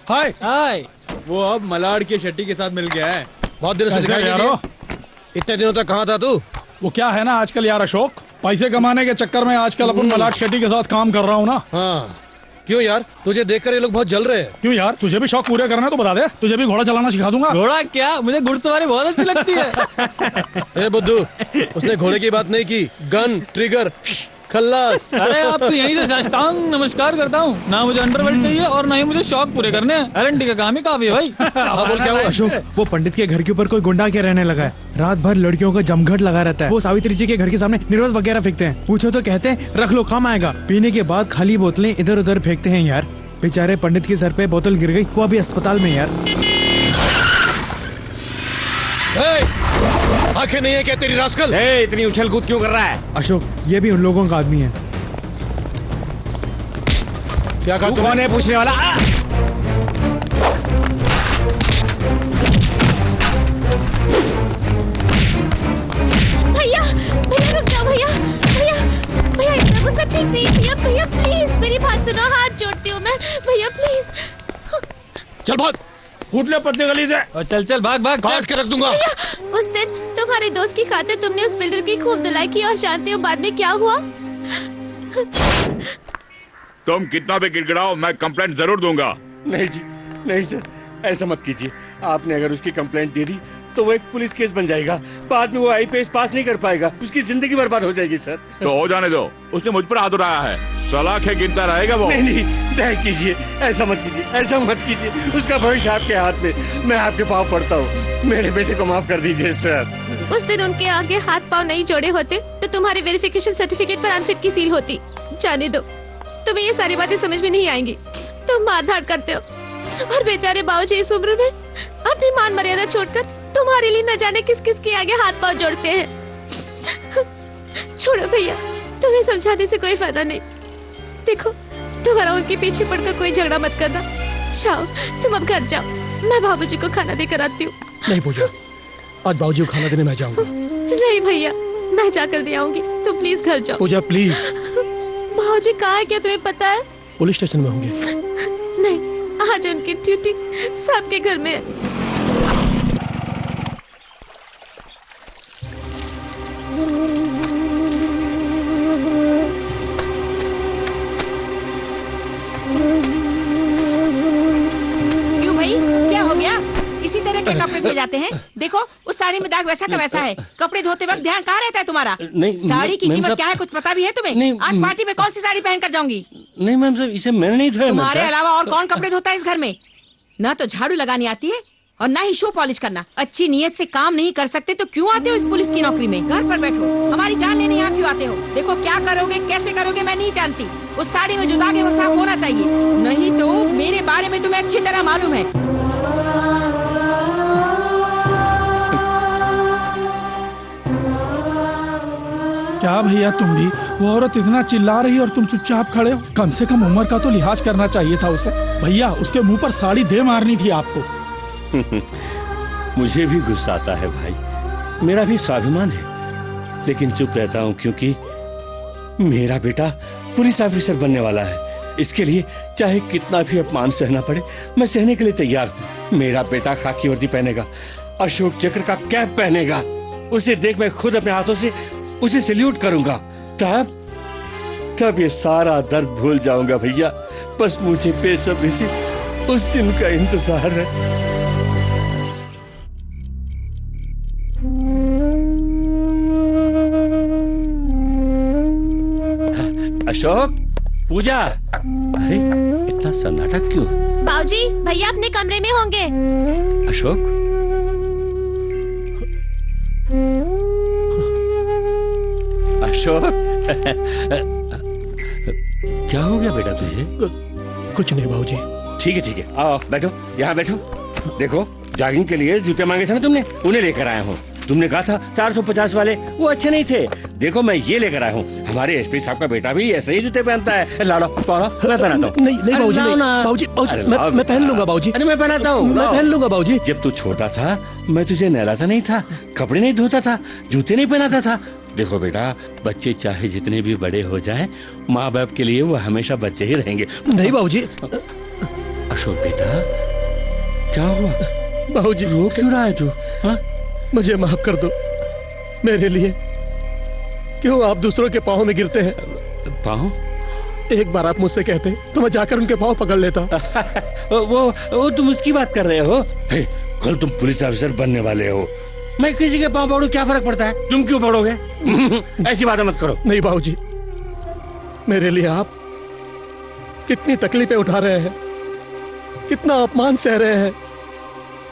हाय हाय। वो अब मलाड के शेट्टी के साथ मिल गया है। बहुत दिनों से दिखाई नहीं दिया। इतने दिनों तक कहाँ था तू? वो क्या है ना आजकल यार अशोक, पैसे कमाने के चक्कर में आजकल अपन मलाड शेट्टी के साथ काम कर रहा हूँ ना। हाँ क्यों यार, तुझे देखकर ये लोग बहुत जल रहे हैं। क्यों यार, तुझे भी शौक पूरे करना है तो बता दे, तुझे भी घोड़ा चलाना सिखा दूंगा। घोड़ा क्या, मुझे घुड़सवारी बहुत अच्छी लगती है। ए बुद्धू, उसने घोड़े की बात नहीं की, गन ट्रिगर खल्लास। अरे अब तो यहीं से साष्टांग नमस्कार करता हूँ। ना मुझे अंडरवर्ल्ड चाहिए और ना ही मुझे शौक पूरे करने हैं। एलएनटी का काम ही काफी है भाई। बोल क्या हुआ? अशोक, वो पंडित के घर के ऊपर कोई गुंडा के रहने लगा है। रात भर लड़कियों का जमघट लगा रहता है। वो सावित्री जी के घर के सामने निर्वत वगैरह फेंकते हैं। पूछो तो कहते हैं रख लो काम आएगा। पीने के बाद खाली बोतलें इधर उधर फेंकते हैं यार। बेचारे पंडित के सर पे बोतल गिर गई, वो अभी अस्पताल में यार। आंखें नहीं है क्या तेरी रास्कल? इतनी उछल कूद क्यों कर रहा है? अशोक, ये भी उन लोगों का आदमी है। क्या कहा? कौन है पूछने वाला? भैया भैया रुक जाओ भैया भैया भैया, इतना गुस्सा ठीक नहीं है भैया। भैया प्लीज मेरी बात सुनो, हाथ जोड़ती हूँ मैं। भैया प्लीज चल भाग, फूट ले पत्ते गली से। और चल चल भाग भाग, काट के रख दूंगा। भैया उस दिन तुम्हारे दोस्त की खातिर तुमने उस बिल्डर की खूब धुलाई की और जानते हो बाद में क्या हुआ? तुम कितना भी गिड़गिड़ाओ, मैं कंप्लेंट जरूर दूंगा। नहीं जी, नहीं सर, ऐसा मत कीजिए। आपने अगर उसकी कंप्लेंट दे दी तो वो एक पुलिस केस बन जाएगा। बाद में वो आईपीएस पास नहीं कर पाएगा, उसकी जिंदगी बर्बाद हो जाएगी सर। तो हो जाने दो, उसने मुझ पर हाथ उठाया है, सलाखें गिनता रहेगा वो। नहीं नहीं, दया कीजिए, ऐसा मत कीजिए, ऐसा मत कीजिए। उसका भविष्य आपके हाथ में, मैं आपके पाँव पड़ता हूँ। मेरे बेटे को माफ कर दीजिए सर। उस दिन उनके आगे हाथ पाँव नहीं जोड़े होते तो तुम्हारे वेरिफिकेशन सर्टिफिकेट पर अनफिट की सील होती। जाने दो, तुम्हें ये सारी बातें समझ में नहीं आएंगी। तुम मारधाड़ करते हो और बेचारे बाबूजी इस उम्र में अपनी मान मर्यादा छोड़कर तुम्हारे लिए न जाने किस किस के आगे हाथ पाँव जोड़ते हैं। छोड़ो भैया, तुम्हें समझाने से कोई फायदा नहीं। देखो, तुम्हारा उनके पीछे पड़कर कोई झगड़ा मत करना। जाओ, तुम अब घर जाओ, मैं बाबूजी को खाना देकर आती हूँ। नहीं पूजा, आज बाबूजी को खाना देने मैं जाऊंगा। नहीं भैया, मैं जाकर दे आऊंगी, तुम प्लीज घर जाओ। पूजा प्लीज। बाबूजी कहाँ है क्या तुम्हें पता है? पुलिस स्टेशन में होंगे। नहीं, आज उनकी ड्यूटी साहब के घर में है। आते हैं। देखो उस साड़ी में दाग वैसा का वैसा है। कपड़े धोते वक्त ध्यान कहाँ रहता है तुम्हारा? नहीं, साड़ी की मैम कीमत साहब- क्या है कुछ पता भी है तुम्हें? आज पार्टी में कौन सी साड़ी पहन कर जाऊंगी? नहीं मैम साहब, इसे मैंने नहीं धोया। मैम तुम्हारे साहब। अलावा और कौन कपड़े धोता है इस घर में? ना तो झाड़ू लगानी आती है और ना ही शू पॉलिश करना। अच्छी नीयत से काम नहीं कर सकते तो क्यों आते हो इस पुलिस की नौकरी में? घर पर बैठो, हमारी जान लेने यहाँ क्यों आते हो? देखो क्या करोगे कैसे करोगे मैं नहीं जानती। उस साड़ी में जो दाग है वो साफ होना चाहिए, नहीं तो मेरे बारे में तुम्हें अच्छी तरह मालूम है। क्या भैया तुम भी? वो औरत इतना चिल्ला रही है और तुम चुपचाप खड़े हो। कम से कम उम्र का तो लिहाज करना चाहिए था उसे। भैया उसके मुंह पर साड़ी दे मारनी थी आपको। मुझे भी गुस्सा आता है भाई, मेरा भी स्वाभिमान है, लेकिन चुप रहता हूँ क्योंकि मेरा बेटा पुलिस ऑफिसर बनने वाला है। इसके लिए चाहे कितना भी अपमान सहना पड़े मैं सहने के लिए तैयार हूँ। मेरा बेटा खाकी वर्दी पहनेगा, अशोक चक्र का कैप पहनेगा, उसे देख मैं खुद अपने हाथों से उसे सैल्यूट करूंगा। तब ये सारा दर्द भूल जाऊंगा भैया। बस मुझे बेसब्री से उस दिन का इंतजार है। अशोक, पूजा, अरे इतना सन्नाटा क्यों? बाबूजी भैया अपने कमरे में होंगे। अशोक, अशोक, क्या हो गया बेटा तुझे? कुछ नहीं बाबूजी। ठीक है, आओ बैठो, यहाँ बैठो। देखो जॉगिंग के लिए जूते मांगे थे ना तुमने, उन्हें लेकर आया हूँ। तुमने कहा था 450 वाले, वो अच्छे नहीं थे। देखो मैं ये लेकर आया हूँ। हमारे एसपी साहब का बेटा भी ऐसे ही जूते पहनता है। लाओ मैं पहनाता हूँ। नहीं बाबूजी, बाबूजी मैं पहन लूंगा बाबूजी। अरे मैं पहनाता हूँ, मैं पहन लूंगा बाबूजी। जब तू छोटा था मैं तुझे नहलाता नहीं था, कपड़े नहीं धोता था, जूते नहीं पहनाता था। देखो बेटा, बच्चे चाहे जितने भी बड़े हो जाएं, माँ बाप के लिए वो हमेशा बच्चे ही रहेंगे। नहीं बाबूजी। अशोक बेटा, क्या हुआ? बाबूजी रो क्यों रहा है तू? हाँ? मुझे माफ कर दो। मेरे लिए क्यों आप दूसरों के पाँव में गिरते हैं? पाँव? एक बार आप मुझसे कहते तो मैं जाकर उनके पाँव पकड़ लेता। वो तुम उसकी बात कर रहे हो? कल तुम पुलिस ऑफिसर बनने वाले हो, मैं किसी के पाँव पकड़ूं क्या फर्क पड़ता है? तुम क्यों पड़ोगे? ऐसी बातें मत करो। नहीं बाबूजी, मेरे लिए आप कितनी तकलीफें उठा रहे हैं, कितना अपमान सह रहे हैं।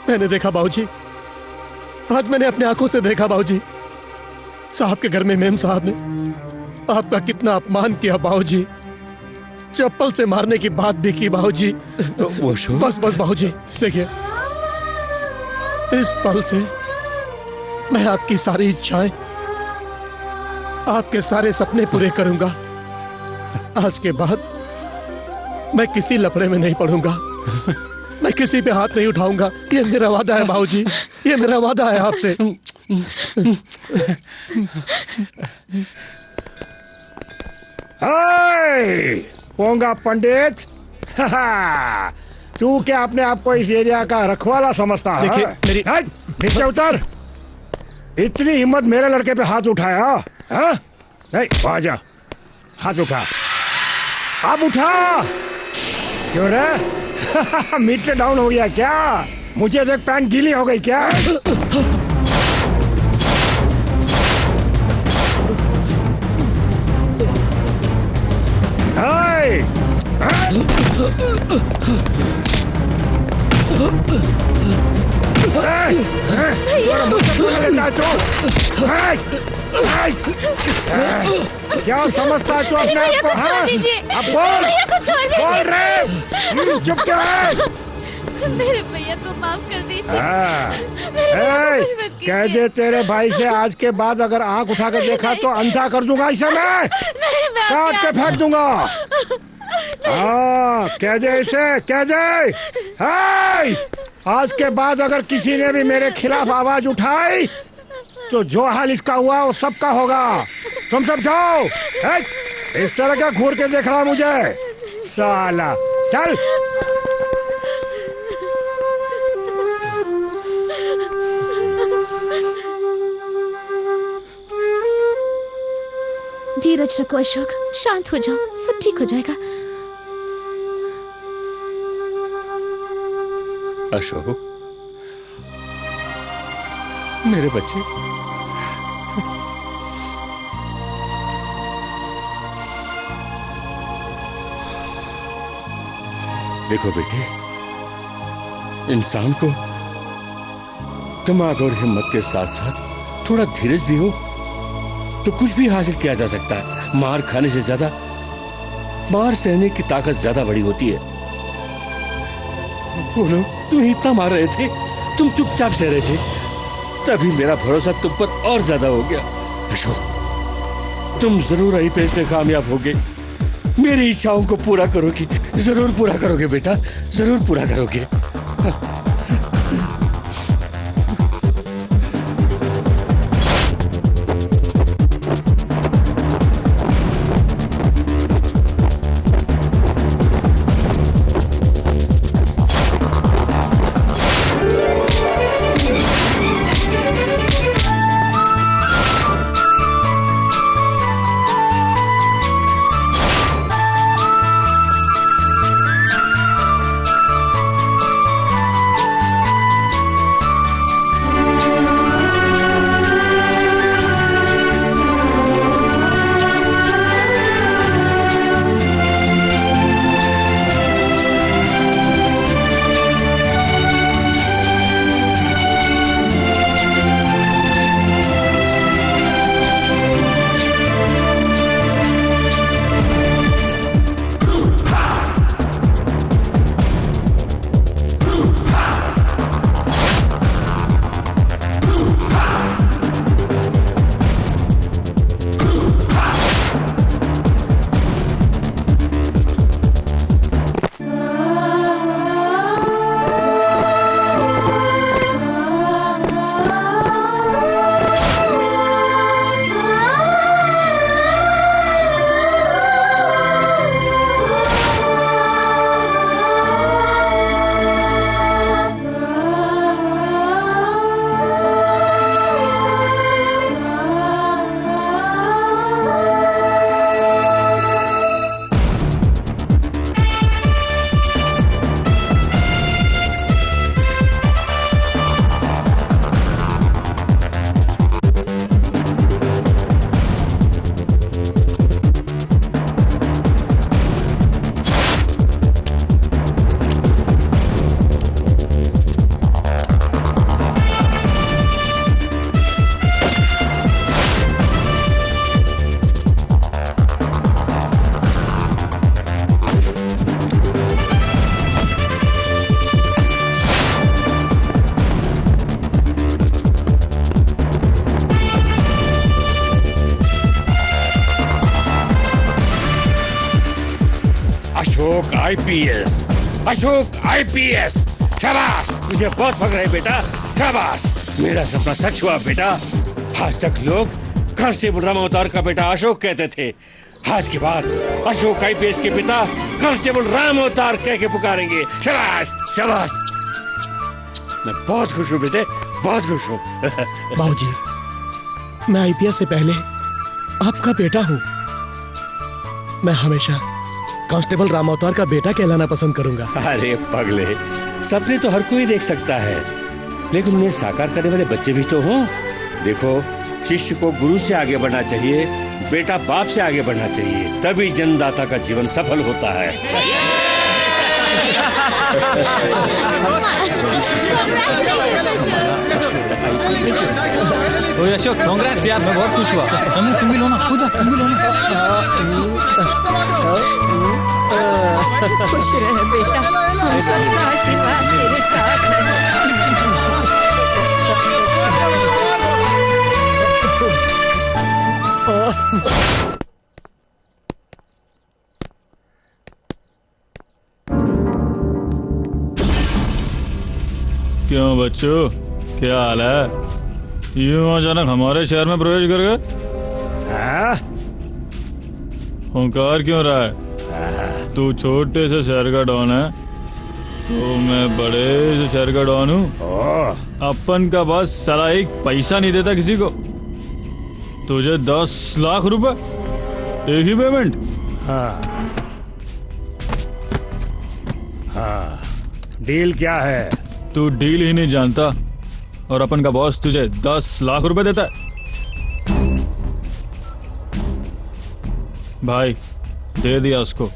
मैंने देखा बाबूजी, आज मैंने अपनी आंखों से देखा बाबूजी, साहब के घर में मेम साहब ने आपका कितना अपमान किया बाबूजी। चप्पल से मारने की बात भी की बाबूजी। बस बाबूजी, देखिए इस पल से मैं आपकी सारी इच्छाएं, आपके सारे सपने पूरे करूंगा। आज के बाद मैं किसी लफड़े में नहीं पड़ूंगा, मैं किसी पे हाथ नहीं उठाऊंगा। ये मेरा वादा है बाबूजी, ये मेरा वादा है आपसे। पोंगा पंडित, तू क्या अपने आप को इस एरिया का रखवाला समझता है? देखिए मेरी नीचे उतर। इतनी हिम्मत मेरे लड़के पे हाथ उठाया? हाँ? नहीं, आजा, हाथ उठा, अब उठा। क्यों रे? मीटर डाउन हो गया क्या? मुझे देख पैंट गीली हो गई क्या? क्या समझता है तू अपने आप को? अब बोल रे, चुप क्यों है? मेरे भैया को माफ कर दीजिए। कह दे तेरे भाई से आज के बाद अगर आंख उठा कर देखा तो अंधा कर दूंगा इसे मैं, काट के फेंक दूंगा। हाँ, कह दे इसे, कह दे। आज के बाद अगर किसी ने भी मेरे खिलाफ आवाज उठाई तो जो हाल इसका हुआ वो सबका होगा। तुम सब जाओ। इस तरह का घूर के देख रहा है मुझे साला। चल। धीरज रखो अशोक, शांत हो जाओ, सब ठीक हो जाएगा। अशोक, मेरे बच्चे। देखो बेटे, इंसान को दिमाग और हिम्मत के साथ साथ थोड़ा धीरज भी हो तो कुछ भी हासिल किया जा सकता है। मार खाने से ज्यादा मार सहने की ताकत ज्यादा बड़ी होती है। बोलो, तुम इतना मार रहे थे, तुम चुपचाप सह रहे थे, तभी मेरा भरोसा तुम पर और ज्यादा हो गया। अशोक, तुम जरूर आईपीएस में कामयाब होगे, मेरी इच्छाओं को पूरा करोगे, जरूर पूरा करोगे बेटा, जरूर पूरा करोगे। अशोक आईपीएस, अशोक आईपीएस, शाबाश, मुझे बहुत फख्र है बेटा, शाबाश, मेरा सपना सच हुआ बेटा। आज तक लोग कांस्टेबल राम अवतार का बेटा अशोक कहते थे, आज के बाद अशोक आईपीएस के पिता कांस्टेबल राम अवतार कह के पुकारेंगे। शाबाश शाबाश, मैं बहुत खुश हूँ बेटे, बहुत खुश हूँ। बाबूजी, मैं आईपीएस से पहले आपका बेटा हूँ। मैं हमेशा कांस्टेबल राम अवतार का बेटा कहलाना पसंद करूंगा। अरे पगले, सपने तो हर कोई देख सकता है, लेकिन उन्हें साकार करने वाले बच्चे भी तो हों। देखो, शिष्य को गुरु से आगे बढ़ना चाहिए, बेटा बाप से आगे बढ़ना चाहिए, तभी जन्मदाता का जीवन सफल होता है। ओए अशोक, कांग्रेस यार, मैं बहुत खुश हुआ। तुम भी लो ना, पूजा तुम भी लो ना। खुश रहे बेटा, हम सबका आशीर्वाद तेरे साथ है। क्यों बच्चों, क्या हाल है? यूं अचानक हमारे शहर में प्रवेश कर गए? हुंकार क्यों रहा है? तू छोटे से शहर का डॉन है, तो मैं बड़े से शहर का डॉन हूँ। अपन का बस साला एक पैसा नहीं देता किसी को। तुझे 10 लाख रुपए एक ही पेमेंट? हाँ, डील क्या है? तू डील ही नहीं जानता, और अपन का बॉस तुझे 10 लाख रुपए देता है। भाई दे दिया उसको।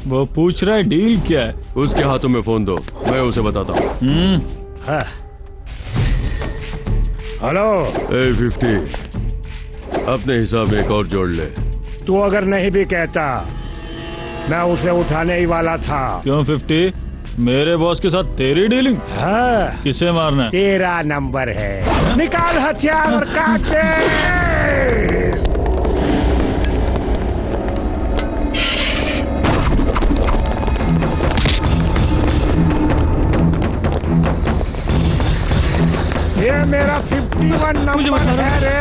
वो पूछ रहा है डील क्या है। उसके हाथों में फोन दो, मैं उसे बताता हूँ। हेलो A50, अपने हिसाब में एक और जोड़ ले। तू अगर नहीं भी कहता मैं उसे उठाने ही वाला था। क्यों 50? मेरे बॉस के साथ तेरी डीलिंग? हाँ। किसे मारना है? तेरा नंबर है, निकाल हथियार और काट दे। ये मेरा 51 नंबर है रे।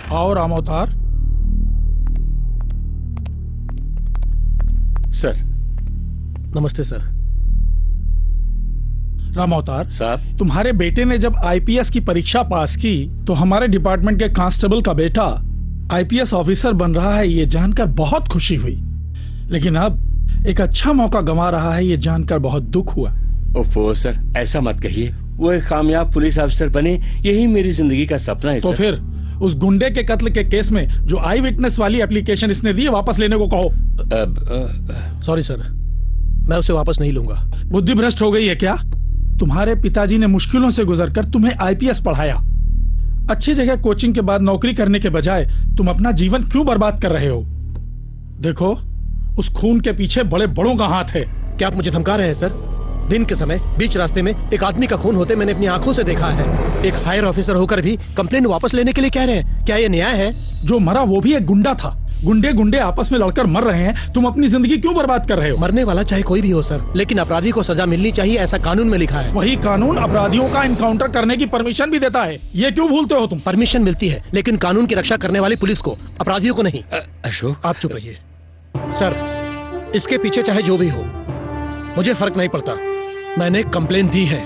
आओ राम अवतार। सर नमस्ते सर। राम अवतार साहब, तुम्हारे बेटे ने जब आईपीएस की परीक्षा पास की तो हमारे डिपार्टमेंट के कांस्टेबल का बेटा आईपीएस ऑफिसर बन रहा है, ये जानकर बहुत खुशी हुई। लेकिन अब एक अच्छा मौका गंवा रहा है, ये जानकर बहुत दुख हुआ। ओफो सर, ऐसा मत कहिए। वो एक कामयाब पुलिस अफसर बने, यही मेरी जिंदगी का सपना है। तो सर। फिर उस गुंडे के कत्ल के केस में जो आई विटनेस वाली एप्लीकेशन इसने दी, वापस लेने को कहो। सॉरी सर, मैं उसे वापस नहीं लूंगा। बुद्धि भ्रष्ट हो गई है क्या? तुम्हारे पिताजी ने मुश्किलों से गुजरकर तुम्हें आईपीएस पढ़ाया। अच्छी जगह कोचिंग के बाद नौकरी करने के बजाय तुम अपना जीवन क्यों बर्बाद कर रहे हो? देखो, उस खून के पीछे बड़े बड़ों का हाथ है। क्या आप मुझे धमका रहे हैं सर? दिन के समय बीच रास्ते में एक आदमी का खून होते मैंने अपनी आंखों से देखा है। एक हायर ऑफिसर होकर भी कंप्लेन वापस लेने के लिए कह रहे हैं, क्या ये न्याय है? जो मरा वो भी एक गुंडा था। गुंडे गुंडे आपस में लड़कर मर रहे हैं, तुम अपनी जिंदगी क्यों बर्बाद कर रहे हो? मरने वाला चाहे कोई भी हो सर, लेकिन अपराधी को सजा मिलनी चाहिए, ऐसा कानून में लिखा है। वही कानून अपराधियों का इनकाउंटर करने की परमिशन भी देता है। ये क्यों भूलते हो तुम? परमिशन मिलती है, लेकिन कानून की रक्षा करने वाली पुलिस को, अपराधियों को नहीं। अशोक, आप चुप रहिए सर। इसके पीछे चाहे जो भी हो, मुझे फर्क नहीं पड़ता। मैंने कंप्लेन दी है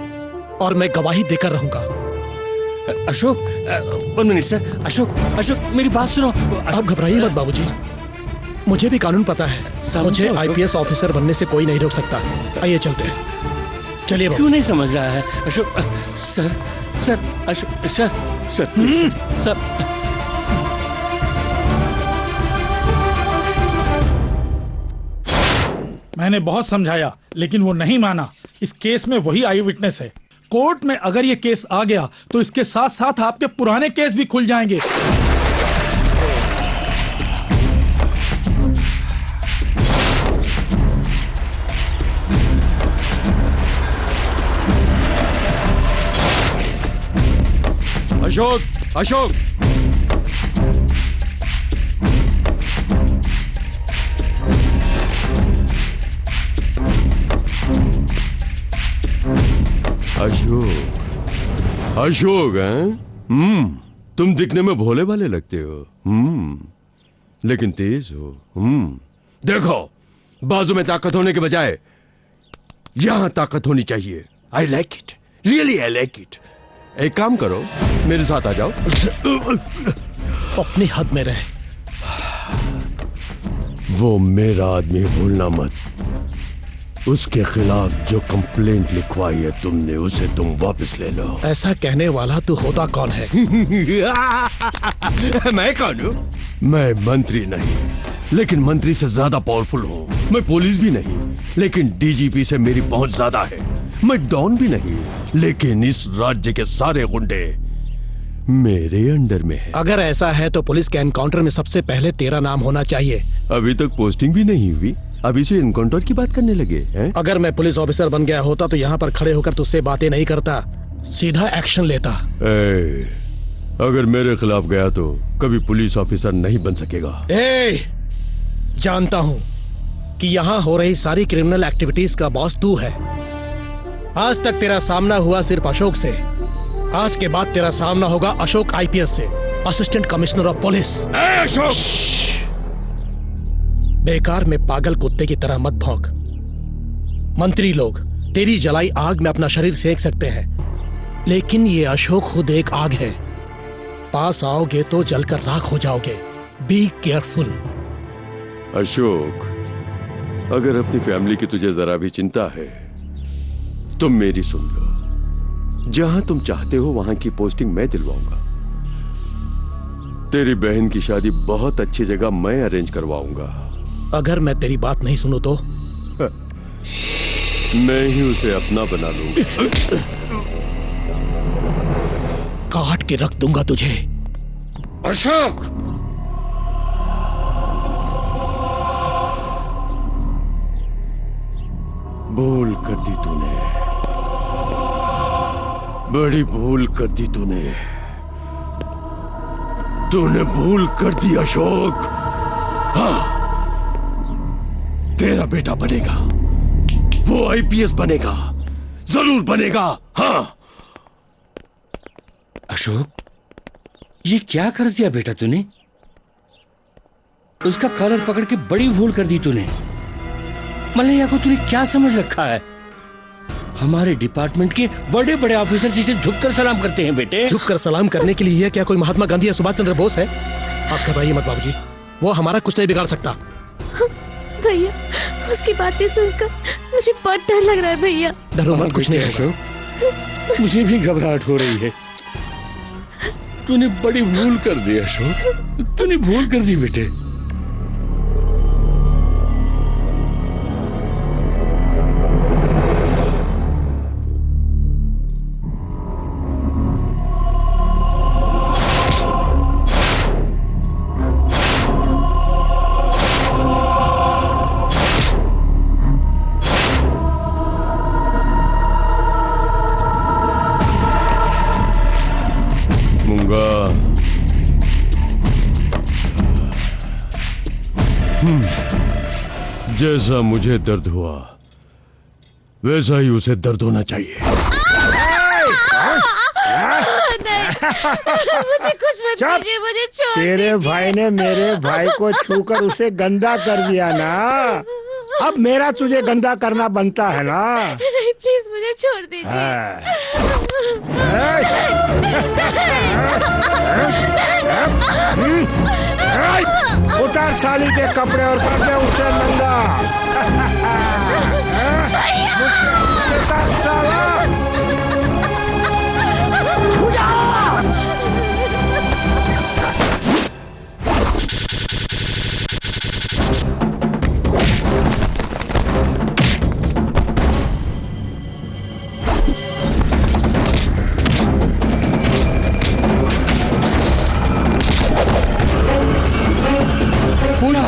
और मैं गवाही देकर रहूंगा। Ashok, 1 minute sir. अशोक, अशोक मेरी बात सुनो। आप घबराइए मत बाबूजी, मुझे भी कानून पता है। मुझे आईपीएस ऑफिसर बनने से कोई नहीं रोक सकता। आइए चलते हैं, चलिए। क्यों नहीं समझ रहा है Ashok? Sir sir, Ashok sir, sir sir. मैंने बहुत समझाया, लेकिन वो नहीं माना। इस केस में वही आई विटनेस है। कोर्ट में अगर ये केस आ गया तो इसके साथ साथ आपके पुराने केस भी खुल जाएंगे। अशोक, अशोक, अशोक, अशोक हैं? तुम दिखने में भोले भाले लगते हो, लेकिन तेज हो। देखो, बाजू में ताकत होने के बजाय यहां ताकत होनी चाहिए। I like it, really I like it. एक काम करो, मेरे साथ आ जाओ। अपनी हद में रहे। वो मेरा आदमी भूलना मत। उसके खिलाफ जो कंप्लेंट लिखवाई है तुमने, उसे तुम वापस ले लो। ऐसा कहने वाला तू होता कौन है? मैं कौन हूँ? मैं मंत्री नहीं, लेकिन मंत्री से ज्यादा पावरफुल हूँ। मैं पुलिस भी नहीं, लेकिन डीजीपी से मेरी पहुंच ज्यादा है। मैं डॉन भी नहीं, लेकिन इस राज्य के सारे गुंडे मेरे अंडर में है। अगर ऐसा है तो पुलिस के एनकाउंटर में सबसे पहले तेरा नाम होना चाहिए। अभी तक पोस्टिंग भी नहीं हुई, अभी से एनकाउंटर की बात करने लगे हैं? अगर मैं पुलिस ऑफिसर बन गया होता तो यहाँ पर खड़े होकर तुझसे बातें नहीं करता, सीधा एक्शन लेता। अगर मेरे खिलाफ गया तो कभी पुलिस ऑफिसर नहीं बन सकेगा। जानता हूँ कि यहाँ हो रही सारी क्रिमिनल एक्टिविटीज का बॉस तू है। आज तक तेरा सामना हुआ सिर्फ अशोक से, आज के बाद तेरा सामना होगा अशोक आईपीएस से, assistant commissioner of police. Ashok, बेकार में पागल कुत्ते की तरह मत भौंक। मंत्री लोग तेरी जलाई आग में अपना शरीर सेक सकते हैं, लेकिन ये अशोक खुद एक आग है, पास आओगे तो जलकर राख हो जाओगे। Be careful. अशोक, अगर अपनी फैमिली की तुझे जरा भी चिंता है तो मेरी सुन लो। जहां तुम चाहते हो वहां की पोस्टिंग मैं दिलवाऊंगा। तेरी बहन की शादी बहुत अच्छी जगह मैं अरेंज करवाऊंगा। अगर मैं तेरी बात नहीं सुनूं तो मैं ही उसे अपना बना लूंगा। काट के रख दूंगा तुझे। अशोक, भूल कर दी तूने, बड़ी भूल कर दी तूने। तूने भूल कर दी अशोक। हाँ, तेरा बेटा बनेगा, वो आईपीएस बनेगा, जरूर बनेगा। हाँ। अशोक, ये क्या कर दिया बेटा तूने? उसका कॉलर पकड़ के बड़ी भूल कर दी तूने। मलैया को तूने क्या समझ रखा है? हमारे डिपार्टमेंट के बड़े बड़े ऑफिसर जिसे झुककर सलाम करते हैं बेटे। झुककर सलाम करने के लिए क्या कोई महात्मा गांधी या सुभाष चंद्र बोस है? आप घबराइए मत बाबूजी, वो हमारा कुछ नहीं बिगाड़ सकता। भैया, उसकी बातें सुनकर मुझे बहुत डर लग रहा है भैया। डरो मत, कुछ नहीं अशोक, मुझे भी घबराहट हो रही है। तूने बड़ी भूल कर दी अशोक, तूने भूल कर दी बेटे। जैसा मुझे दर्द हुआ वैसा ही उसे दर्द होना चाहिए। मुझे कुछ मत कीजिए, मुझे छोड़ तेरे भाई ने मेरे भाई को छूकर उसे गंदा कर दिया ना, अब मेरा तुझे गंदा करना बनता है ना। नहीं, प्लीज मुझे छोड़ दीजिए। उतार साली के कपड़े और कर दे उससे नंगा। साला पूरा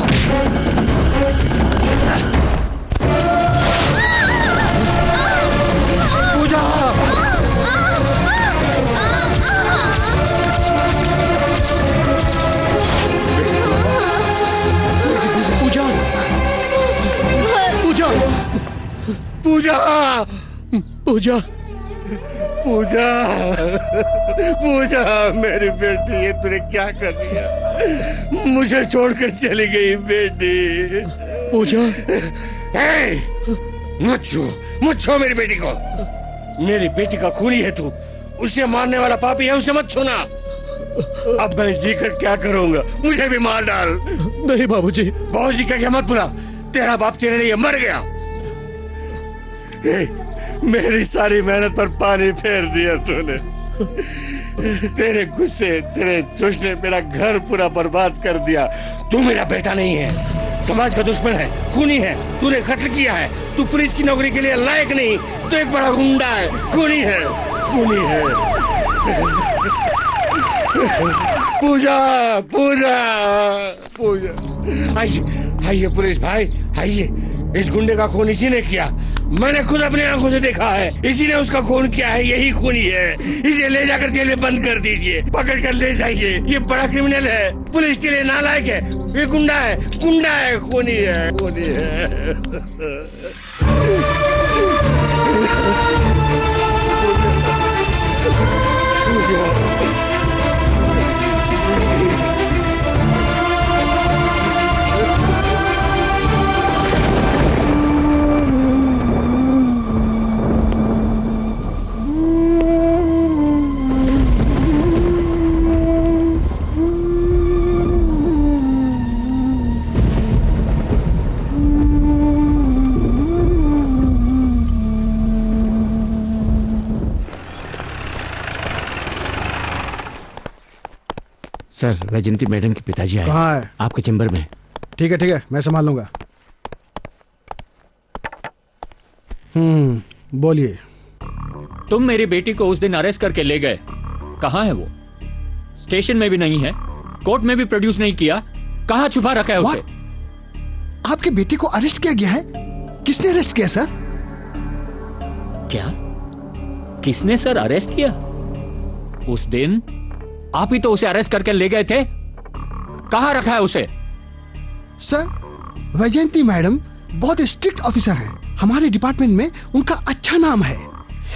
पूजा पूजा पूजा पूजा मेरी बेटी, ये तूने क्या कर दिया? मुझे छोड़कर चली गई बेटी। पूजा, मत छू मेरी बेटी को। मेरी बेटी का खूनी है तू, उसे मारने वाला पापी है, उसे मत छूना। अब मैं जीकर क्या करूंगा? मुझे भी मार डाल। नहीं बाबूजी। बाबूजी का क्या मत बुला, तेरा बाप तेरे लिए मर गया। मेरी सारी मेहनत पर पानी फेर दिया तूने। तेरे गुस्से, तेरे जोश ने मेरा घर पूरा बर्बाद कर दिया। तू मेरा बेटा नहीं है, समाज का दुश्मन है, खूनी है, तूने कत्ल किया है। तू पुलिस की नौकरी के लिए लायक नहीं, तू एक बड़ा गुंडा है, खूनी है, खूनी है। पूजा पूजा पूजा, आइए पुलिस भाई, आइए। इस गुंडे का खून इसी ने किया, मैंने खुद अपनी आंखों से देखा है। इसी ने उसका खून किया है, यही खूनी है। इसे ले जाकर जेल में बंद कर दीजिए, पकड़ कर ले जाइए। ये बड़ा क्रिमिनल है, पुलिस के लिए नालायक है, ये गुंडा है, खूनी है, खूनी है। सर, वैजंती मैडम के पिताजी आए। कहाँ है? आपके चेंबर में। ठीक है, मैं संभाल लूंगा। बोलिए। तुम मेरी बेटी को उस दिन अरेस्ट करके ले गए, कहाँ है वो? स्टेशन में भी नहीं है, कोर्ट में भी प्रोड्यूस नहीं किया, कहाँ छुपा रखा है उसे? आपके बेटे को अरेस्ट किया गया है? किसने अरेस्ट किया सर? क्या? किसने सर अरेस्ट किया? उस दिन आप ही तो उसे अरेस्ट करके ले गए थे, कहाँ रखा है उसे? सर, वैजयंती मैडम बहुत स्ट्रिक्ट ऑफिसर हैं। हमारे डिपार्टमेंट में उनका अच्छा नाम है।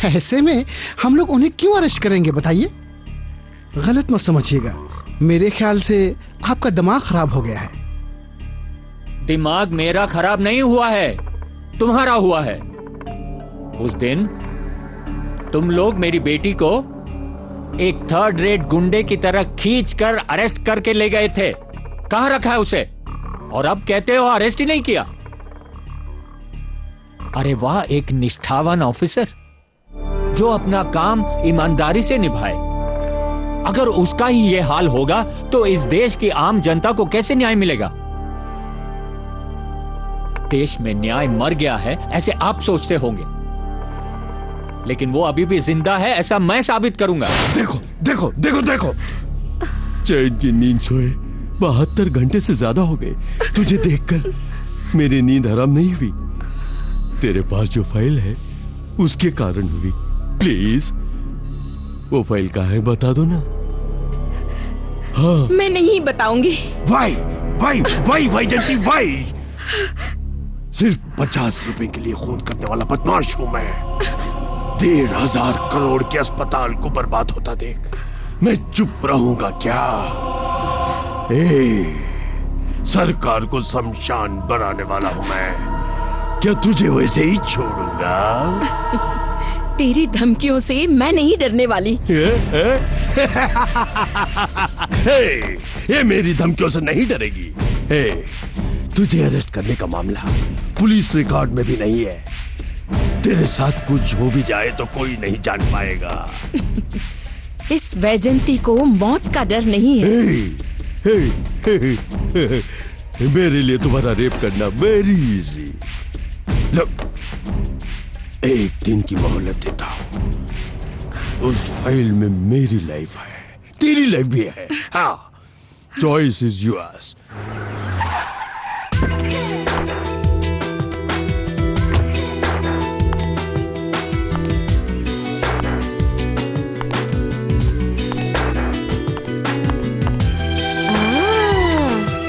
ऐसे में हम लोग उन्हें क्यों अरेस्ट करेंगे बताइए? गलत मत समझिएगा, मेरे ख्याल से आपका दिमाग खराब हो गया है। दिमाग मेरा खराब नहीं हुआ है, तुम्हारा हुआ है। उस दिन तुम लोग मेरी बेटी को एक थर्ड रेट गुंडे की तरह खींचकर अरेस्ट करके ले गए थे, कहां रखा है उसे? और अब कहते हो अरेस्ट ही नहीं किया। अरे वाह, एक निष्ठावान ऑफिसर जो अपना काम ईमानदारी से निभाए। अगर उसका ही ये हाल होगा तो इस देश की आम जनता को कैसे न्याय मिलेगा? देश में न्याय मर गया है ऐसे आप सोचते होंगे, लेकिन वो अभी भी जिंदा है ऐसा मैं साबित करूंगा। देखो देखो देखो देखो, चैन की नींद सोए 72 घंटे से ज्यादा हो गए। तुझे देखकर मेरी नींद हराम नहीं हुई। तेरे पास जो फाइल है उसके कारण हुई। प्लीज वो फाइल कहाँ है बता दो ना। हाँ, मैं नहीं बताऊंगी। वाई वाई वाई वाई जंती वाई। सिर्फ 50 रुपए के लिए खून करने वाला बदमाश हूं मैं। 1,500 करोड़ के अस्पताल को बर्बाद होता देख मैं चुप रहूंगा क्या? सरकार को शमशान बनाने वाला हूं मैं, क्या तुझे वैसे ही छोड़ूंगा? तेरी धमकियों से मैं नहीं डरने वाली। ये मेरी धमकियों से नहीं डरेगी। तुझे अरेस्ट करने का मामला पुलिस रिकॉर्ड में भी नहीं है। तेरे साथ कुछ हो भी जाए तो कोई नहीं जान पाएगा। इस वैजंती को मौत का डर नहीं है। मेरे लिए तुम्हारा रेप करना वेरी इजी। लो, एक दिन की मोहलत देता हूं। उस फाइल में मेरी लाइफ है, तेरी लाइफ भी है। हाँ, चॉइस इज योर्स।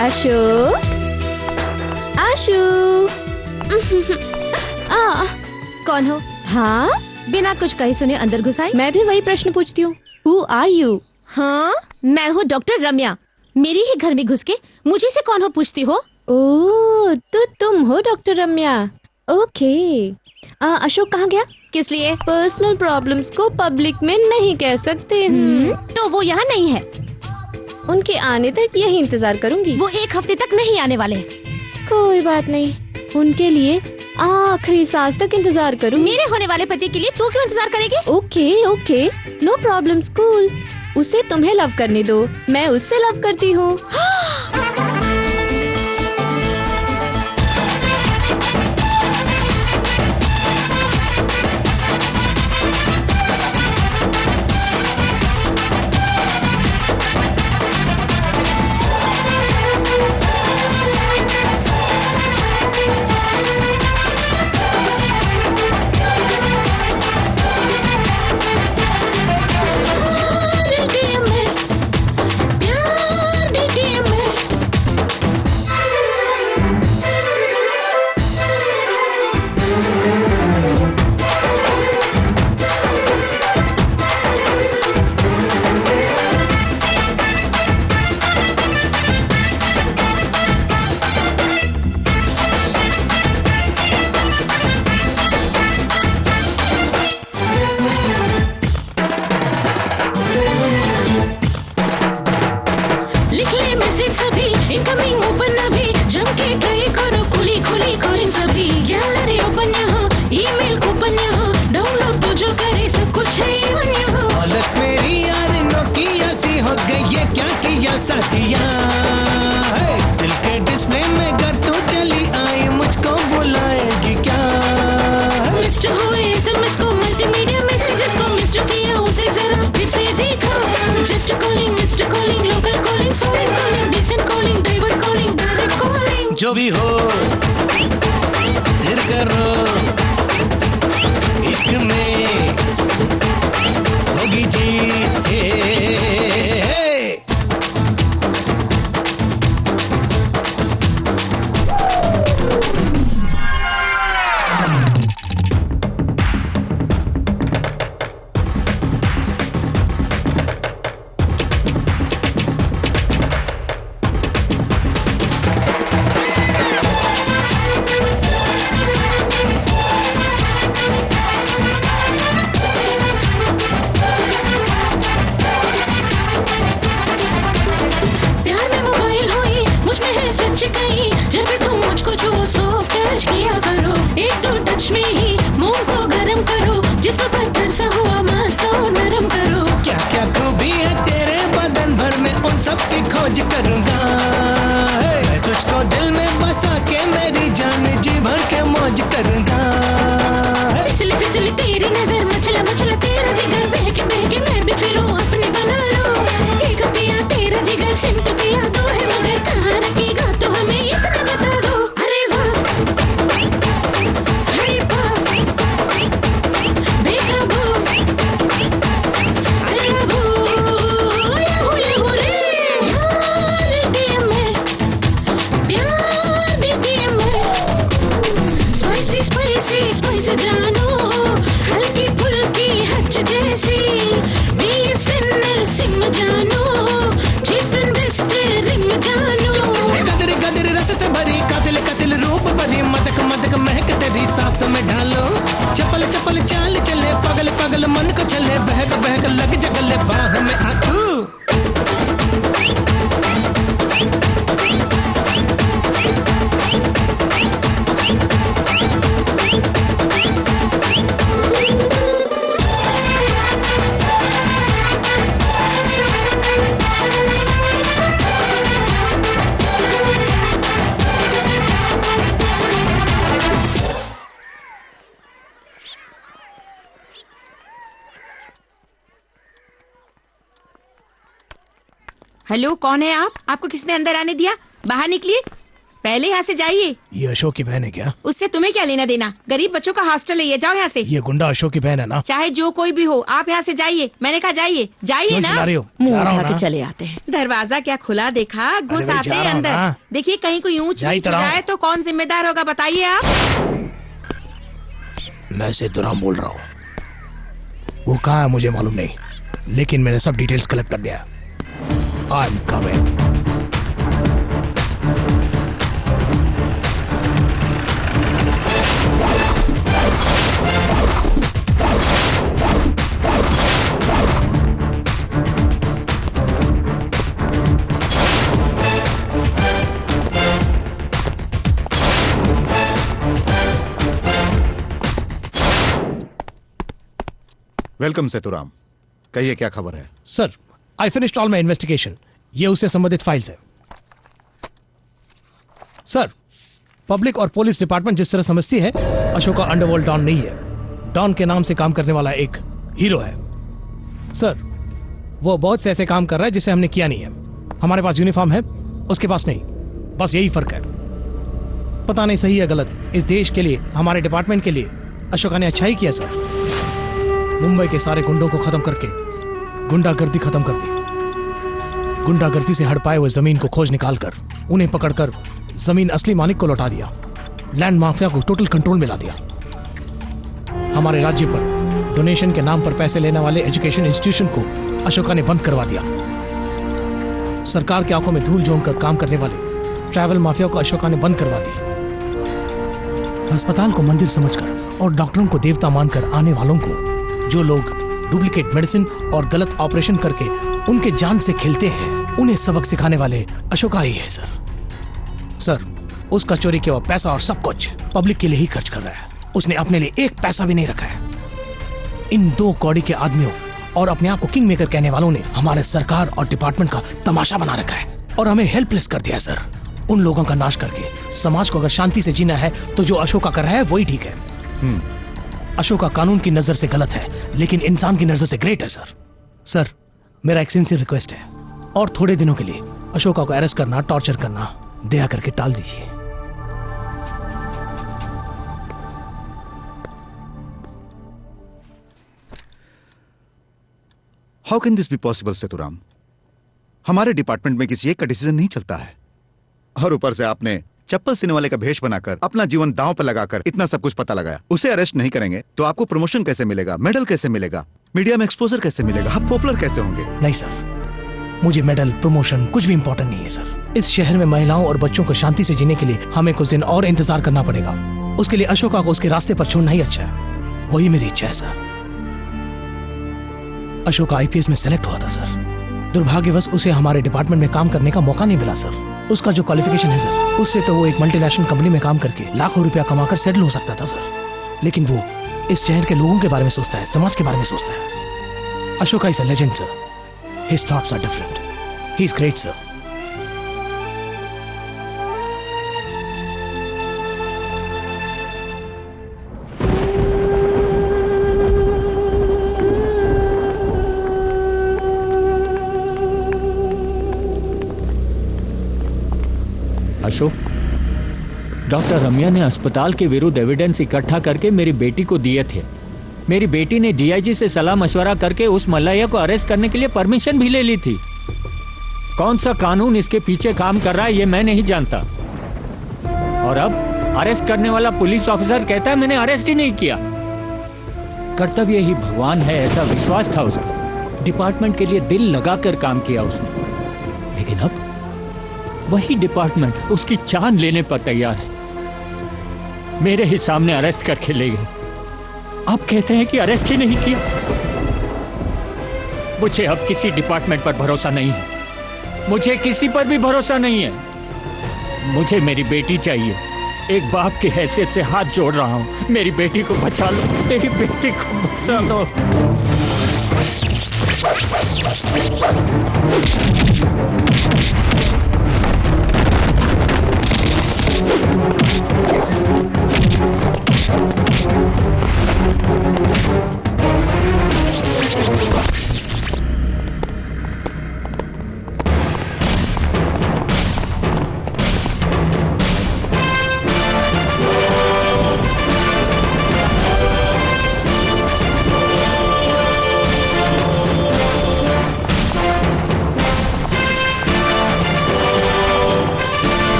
आशु, आशु। कौन हो? हाँ, बिना कुछ कहे सुने अंदर घुस आई। मैं भी वही प्रश्न पूछती हूँ, हु आर यू? हाँ, मैं हूँ डॉक्टर रम्या। मेरी ही घर में घुस के मुझे से कौन हो पूछती हो? ओह, तो तुम हो डॉक्टर रम्या। ओके। अशोक कहाँ गया? किस लिए? पर्सनल प्रॉब्लम्स को पब्लिक में नहीं कह सकते। तो वो यहाँ नहीं है। उनके आने तक यही इंतजार करूंगी। वो 1 हफ्ते तक नहीं आने वाले। कोई बात नहीं, उनके लिए आखिरी सांस तक इंतजार करूं। मेरे होने वाले पति के लिए तू क्यों इंतजार करेगी? Okay okay, no problem. Cool. उसे तुम्हें लव करने दो, मैं उससे लव करती हूँ। जो भी हो फिर करो इश्क में होगी जीत खोज करूंगा मैं तुझको दिल में बसा के मेरी जान जी भर के मौज करूंगा फिसली फिसली तेरी नजर मचला मचला तेरा जिगर बहके बहके मैं भी फिरूं अपने बना लो एक पिया तेरा जिगर सिमट पिया दो है मगर कहाँ रखेगा तो हमें इतना बता दो अरे वाह अरे वाह बेकाबू अल्लाहू याहू याहू रे यार दिया मैं प्यार भी दिया मैं स्पाइसी स्पाइसी स्पाइसी जानो हल्की फुल्की हच जैसी BSNL सिम जानो चिप एंड बेस्ट रिम जानो गदर गदर रस से भरी कातिल कातिल रूप भरी मदक मदक महक तेरी सांस में ढालो चपल चपल चाल चले पगल पगल मन को चले बहक बहक लग जगले बाह में आतू हेलो, कौन है आप? आपको किसने अंदर आने दिया? बाहर निकलिए, पहले यहाँ से जाइए। ये अशोक की बहन है क्या? उससे तुम्हें क्या लेना देना? गरीब बच्चों का हॉस्टल है ये, जाओ यहाँ से। ये गुंडा अशोक की बहन है ना? चाहे जो कोई भी हो, आप यहाँ से जाइए। मैंने कहा जाइए, जाइए ना। मुंह उठा के चले आते हैं। दरवाजा क्या खुला देखा, घुस आते हैं अंदर। देखिए कहीं कोई ऊंच नीच हो जाए तो कौन जिम्मेदार होगा, बताइए आप। मैं सेतुराम बोल रहा हूँ। वो कहाँ है मुझे मालूम नहीं, लेकिन मैंने सब डिटेल्स कलेक्ट कर दिया। I'm coming. वेलकम सेतुराम, कहिए क्या खबर है? Sir, I finished all my investigation. ये उससे संबंधित फाइल्स है। सर, पब्लिक और पुलिस डिपार्टमेंट जिस तरह समझती है, अशोका अंडरवर्ल्ड डॉन नहीं है। डॉन के नाम से काम करने वाला एक हीरो है। सर, वो बहुत से ऐसे काम कर रहा है जिसे हमने किया नहीं है। हमारे पास यूनिफॉर्म है, उसके पास नहीं। बस यही फर्क है। पता नहीं सही है गलत, इस देश के लिए, हमारे डिपार्टमेंट के लिए अशोका ने अच्छा ही किया सर। मुंबई के सारे गुंडों को खत्म करके गुंडागर्दी खत्म कर दी। गुंडागर्दी से हड़पाए हुए जमीन को खोज निकालकर उन्हें पकड़कर जमीन असली मालिक को लौटा दिया। लैंड माफिया को टोटल कंट्रोल में ला दिया। हमारे राज्य पर डोनेशन के नाम पर पैसे लेने वाले एजुकेशन इंस्टीट्यूशन को अशोका ने बंद करवा दिया। सरकार की आंखों में धूल झोंक कर काम करने वाले ट्रैवल माफिया को अशोका ने बंद करवा दी। अस्पताल को मंदिर समझकर और डॉक्टरों को देवता मानकर आने वालों को, जो लोग डुप्लीकेट मेडिसिन और गलत ऑपरेशन करके उनके जान से खेलते हैं, उन्हें सबक सिखाने वाले अशोका ही है सर। सर, उसका चोरी किया हुआ पैसा और सब कुछ पब्लिक के लिए ही खर्च कर रहा है। उसने अपने लिए एक पैसा भी नहीं रखा है। इन दो कौड़ी के आदमियों और अपने आप को किंग मेकर कहने वालों ने हमारे सरकार और डिपार्टमेंट का तमाशा बना रखा है और हमें हेल्पलेस कर दिया है सर। उन लोगों का नाश करके समाज को अगर शांति से जीना है तो जो अशोका कर रहा है वही ठीक है। अशोका कानून की नजर से गलत है, लेकिन इंसान की नजर से ग्रेट है सर। सर, मेरा एक सिंसियर रिक्वेस्ट है, और थोड़े दिनों के लिए अशोका को अरेस्ट करना, टॉर्चर करना दया करके टाल दीजिए। How can this be possible Seturam? हमारे डिपार्टमेंट में किसी एक का डिसीजन नहीं चलता है, और ऊपर से आपने चप्पल सीने वाले का भेष बनाकर अपना जीवन दांव पर लगाकर इतना सब कुछ पता लगाया। उसे अरेस्ट नहीं करेंगे तो आपको प्रमोशन कैसे मिलेगा, मेडल कैसे मिलेगा, मीडिया में एक्सपोजर कैसे मिलेगा, आप पॉपुलर कैसे होंगे? नहीं सर, मुझे मेडल प्रमोशन कुछ भी इम्पोर्टेंट नहीं है सर। इस शहर में महिलाओं और बच्चों को शांति से जीने के लिए हमें कुछ दिन और इंतजार करना पड़ेगा। उसके लिए अशोका को उसके रास्ते पर छोड़ना ही अच्छा है, वही मेरी इच्छा है सर। अशोका आईपीएस में सेलेक्ट हुआ था सर, दुर्भाग्यवश उसे हमारे डिपार्टमेंट में काम करने का मौका नहीं मिला सर। उसका जो क्वालिफिकेशन है सर, उससे तो वो एक मल्टीनेशनल कंपनी में काम करके लाखों रुपया कमाकर सेटल हो सकता था सर, लेकिन वो इस शहर के लोगों के बारे में सोचता है, समाज के बारे में सोचता है। Ashoka is a legend sir, his thoughts are different, he is great sir. Ashok, doctor Ramya ने अस्पताल के विरुद्ध एविडेंस इकट्ठा करके मेरी बेटी को दिए थे। मेरी बेटी ने डीआईजी से सलाह मशवरा करके उस मल्लैया को अरेस्ट करने के लिए परमिशन भी ले ली थी। कौन सा कानून इसके पीछे काम कर रहा है ये मैं नहीं जानता, और अब अरेस्ट करने वाला पुलिस ऑफिसर कहता है मैंने अरेस्ट ही नहीं किया। कर्तव्य ही भगवान है ऐसा विश्वास था उसका, डिपार्टमेंट के लिए दिल लगाकर काम किया उसने, लेकिन अब वही डिपार्टमेंट उसकी जान लेने पर तैयार है। मेरे ही सामने अरेस्ट करके ले गए, आप कहते हैं कि अरेस्ट ही नहीं किया। मुझे अब किसी डिपार्टमेंट पर भरोसा नहीं है, मुझे किसी पर भी भरोसा नहीं है। मुझे मेरी बेटी चाहिए, एक बाप की हैसियत से हाथ जोड़ रहा हूं, मेरी बेटी को बचा लो, मेरी बेटी को बचा लो।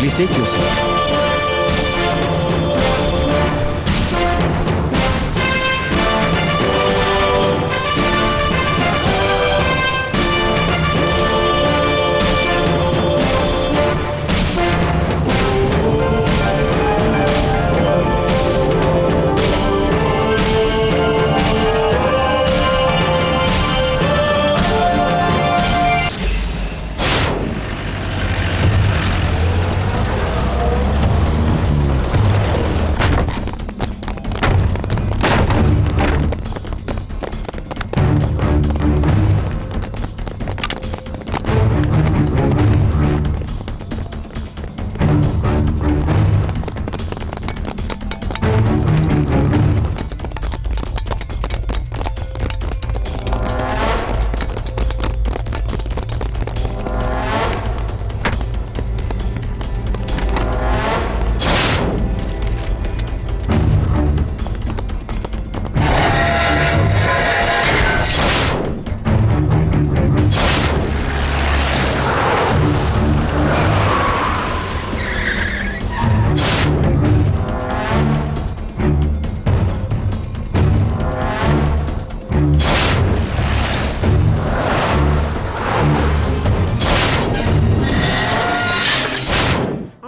Please take your seat.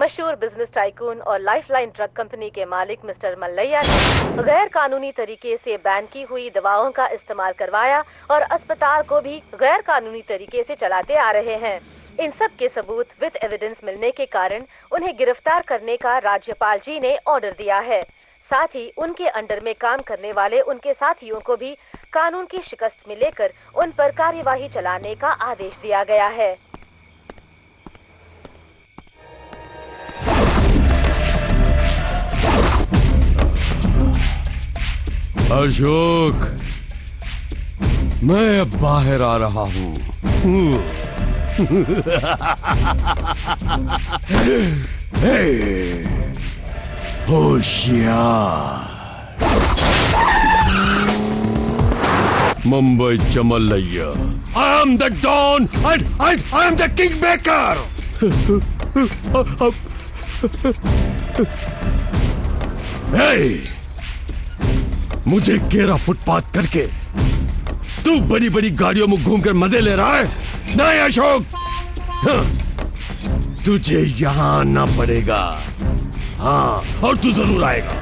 मशहूर बिजनेस टाइकून और लाइफलाइन ड्रग कंपनी के मालिक मिस्टर मल्लैया ने गैर कानूनी तरीके से बैन की हुई दवाओं का इस्तेमाल करवाया और अस्पताल को भी गैर कानूनी तरीके से चलाते आ रहे हैं। इन सब के सबूत विद एविडेंस मिलने के कारण उन्हें गिरफ्तार करने का राज्यपाल जी ने ऑर्डर दिया है। साथ ही उनके अंडर में काम करने वाले उनके साथियों को भी कानून की शिकस्त में लेकर उन पर कार्यवाही चलाने का आदेश दिया गया है। अशोक, मैं अब बाहर आ रहा हूँ। होशियार, Mumbai चमल्लैया। I am the Don and I am the Kingmaker. Hey, मुझे घेरा फुटपाथ करके तू बड़ी बड़ी गाड़ियों में घूमकर मजे ले रहा है? नहीं अशोक, हाँ, तुझे यहाँ आना पड़ेगा। हाँ, और तू जरूर आएगा।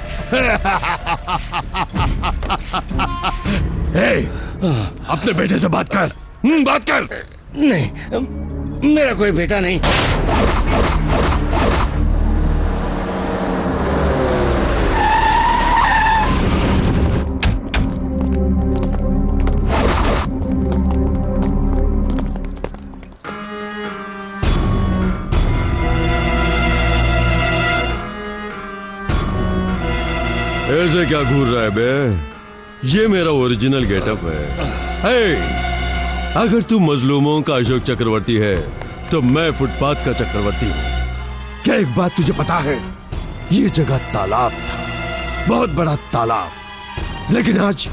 hey, अपने बेटे से बात कर। बात कर। नहीं, मेरा कोई बेटा नहीं। ऐसे क्या घूर रहा है बे? ये मेरा ओरिजिनल गेटअप है। हे, अगर तू मजलूमों का अशोक चक्रवर्ती है तो मैं फुटपाथ का चक्रवर्ती हूँ। क्या एक बात तुझे पता है? ये जगह तालाब था, बहुत बड़ा तालाब, लेकिन आज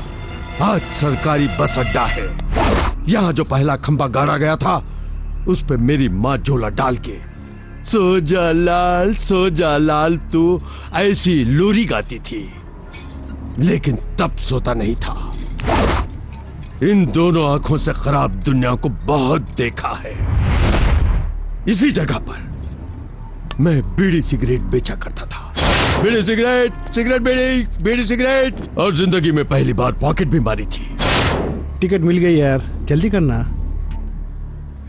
सरकारी बस अड्डा है। यहाँ जो पहला खंबा गाड़ा गया था उस पे मेरी माँ झोला डाल के सो जा लाल तू ऐसी लोरी गाती थी, लेकिन तब सोता नहीं था। इन दोनों आंखों से खराब दुनिया को बहुत देखा है। इसी जगह पर मैं बीड़ी सिगरेट बेचा करता था। बीड़ी सिगरेट बीड़ी सिगरेट, और जिंदगी में पहली बार पॉकेट भी मारी थी। टिकट मिल गई यार, जल्दी करना।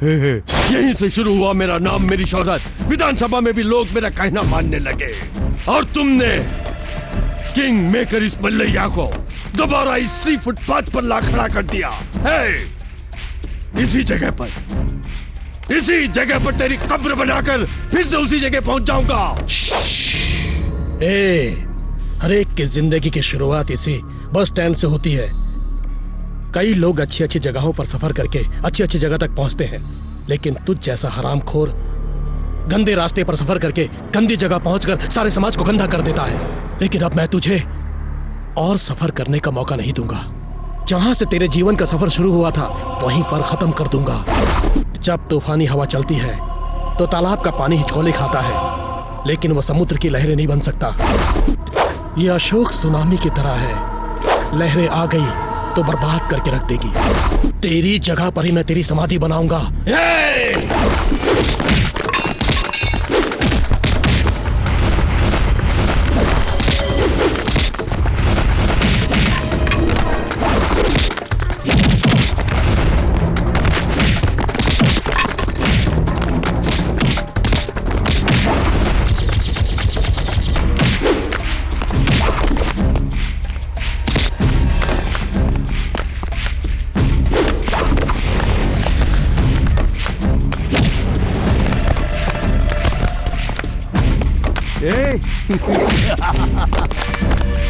यहीं से शुरू हुआ मेरा नाम, मेरी शोहरत। विधानसभा में भी लोग मेरा कहना मानने लगे, और तुमने किंग मेकर इस मल्लैया को दोबारा इसी फुटपाथ पर ला खड़ा कर दिया है। इसी जगह पर तेरी कब्र बनाकर फिर से उसी जगह पहुंच जाऊंगा। हर एक की जिंदगी की शुरुआत इसी बस स्टैंड से होती है। कई लोग अच्छी अच्छी जगहों पर सफर करके अच्छी अच्छी जगह तक पहुंचते हैं, लेकिन तुझ जैसा हरामखोर गंदे रास्ते पर सफर करके गंदी जगह पहुंचकर सारे समाज को गंदा कर देता है। लेकिन अब मैं तुझे और सफर करने का मौका नहीं दूंगा। जहां से तेरे जीवन का सफर शुरू हुआ था वहीं पर खत्म कर दूंगा। जब तूफानी हवा चलती है तो तालाब का पानी हिचकोले खाता है, लेकिन वो समुद्र की लहरें नहीं बन सकता। ये अशोक सुनामी की तरह है, लहरें आ गई तो बर्बाद करके रख देगी। तेरी जगह पर ही मैं तेरी समाधि बनाऊंगा।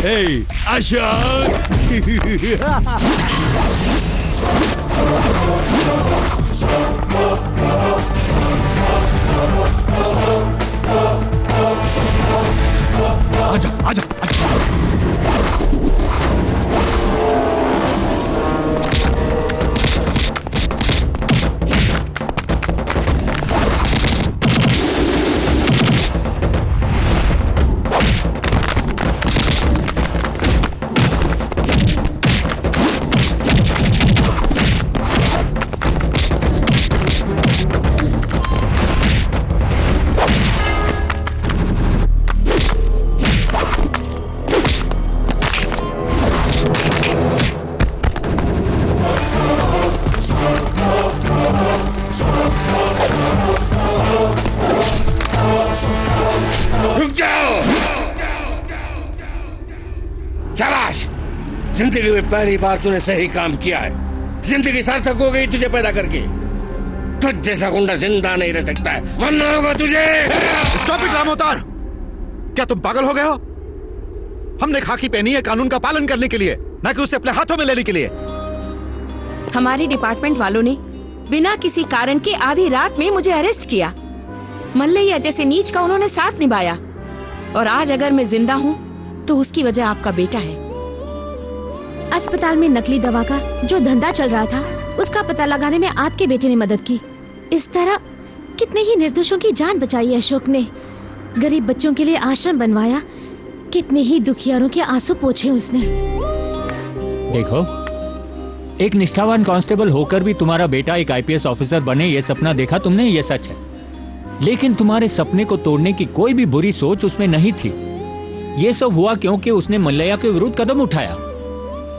Hey, Ashok! आजा, आजा, आजा। जिंदगी में पहली बार तूने सही काम किया है। जिंदगी सार्थक हो गई तुझे पैदा करके। तुझ जैसा गुंडा जिंदा नहीं रह सकता है, मरना होगा तुझे। स्टॉप इट रामोतार, क्या तुम पागल हो गए हो? हमने खाकी पहनी है कानून का पालन करने के लिए, ना कि उसे अपने हाथों में लेने के लिए। हमारे डिपार्टमेंट वालों ने बिना किसी कारण के आधी रात में मुझे अरेस्ट किया। मल्लैया जैसे नीच का उन्होंने साथ निभाया, और आज अगर मैं जिंदा हूँ तो उसकी वजह आपका बेटा है। अस्पताल में नकली दवा का जो धंधा चल रहा था, उसका पता लगाने में आपके बेटे ने मदद की। इस तरह कितने ही निर्दोषों की जान बचाई अशोक ने। गरीब बच्चों के लिए आश्रम बनवाया, कितने ही दुखियारों के आंसू पोंछे उसने। देखो, एक निष्ठावान कांस्टेबल होकर भी तुम्हारा बेटा एक आईपीएस ऑफिसर बने, ये सपना देखा तुमने, ये सच है। लेकिन तुम्हारे सपने को तोड़ने की कोई भी बुरी सोच उसमें नहीं थी। ये सब हुआ क्योंकि उसने मल्लैया के विरुद्ध कदम उठाया।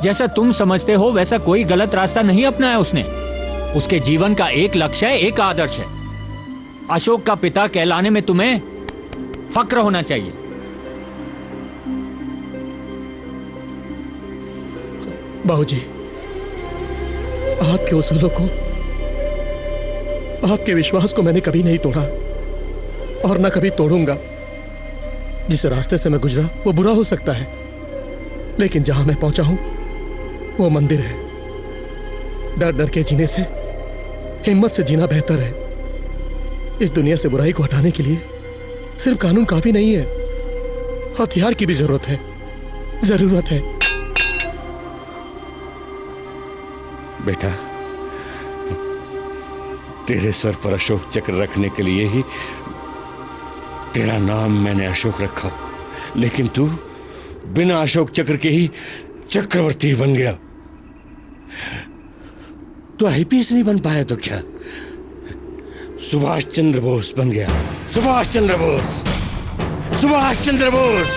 जैसा तुम समझते हो वैसा कोई गलत रास्ता नहीं अपनाया उसने। उसके जीवन का एक लक्ष्य है, एक आदर्श है। अशोक का पिता कहलाने में तुम्हें फक्र होना चाहिए। बाबूजी, आपके उसूलों को, आपके विश्वास को मैंने कभी नहीं तोड़ा और न कभी तोड़ूंगा। जिस रास्ते से मैं गुजरा वो बुरा हो सकता है, लेकिन जहां मैं पहुंचा हूं वो मंदिर है। डर डर के जीने से हिम्मत से जीना बेहतर है। इस दुनिया से बुराई को हटाने के लिए सिर्फ कानून काफी नहीं है, हथियार की भी जरूरत है। बेटा, तेरे सर पर अशोक चक्र रखने के लिए ही तेरा नाम मैंने अशोक रखा, लेकिन तू बिना अशोक चक्र के ही चक्रवर्ती बन गया। तो आईपीएस नहीं बन पाया तो क्या, सुभाष चंद्र बोस बन गया। सुभाष चंद्र बोस।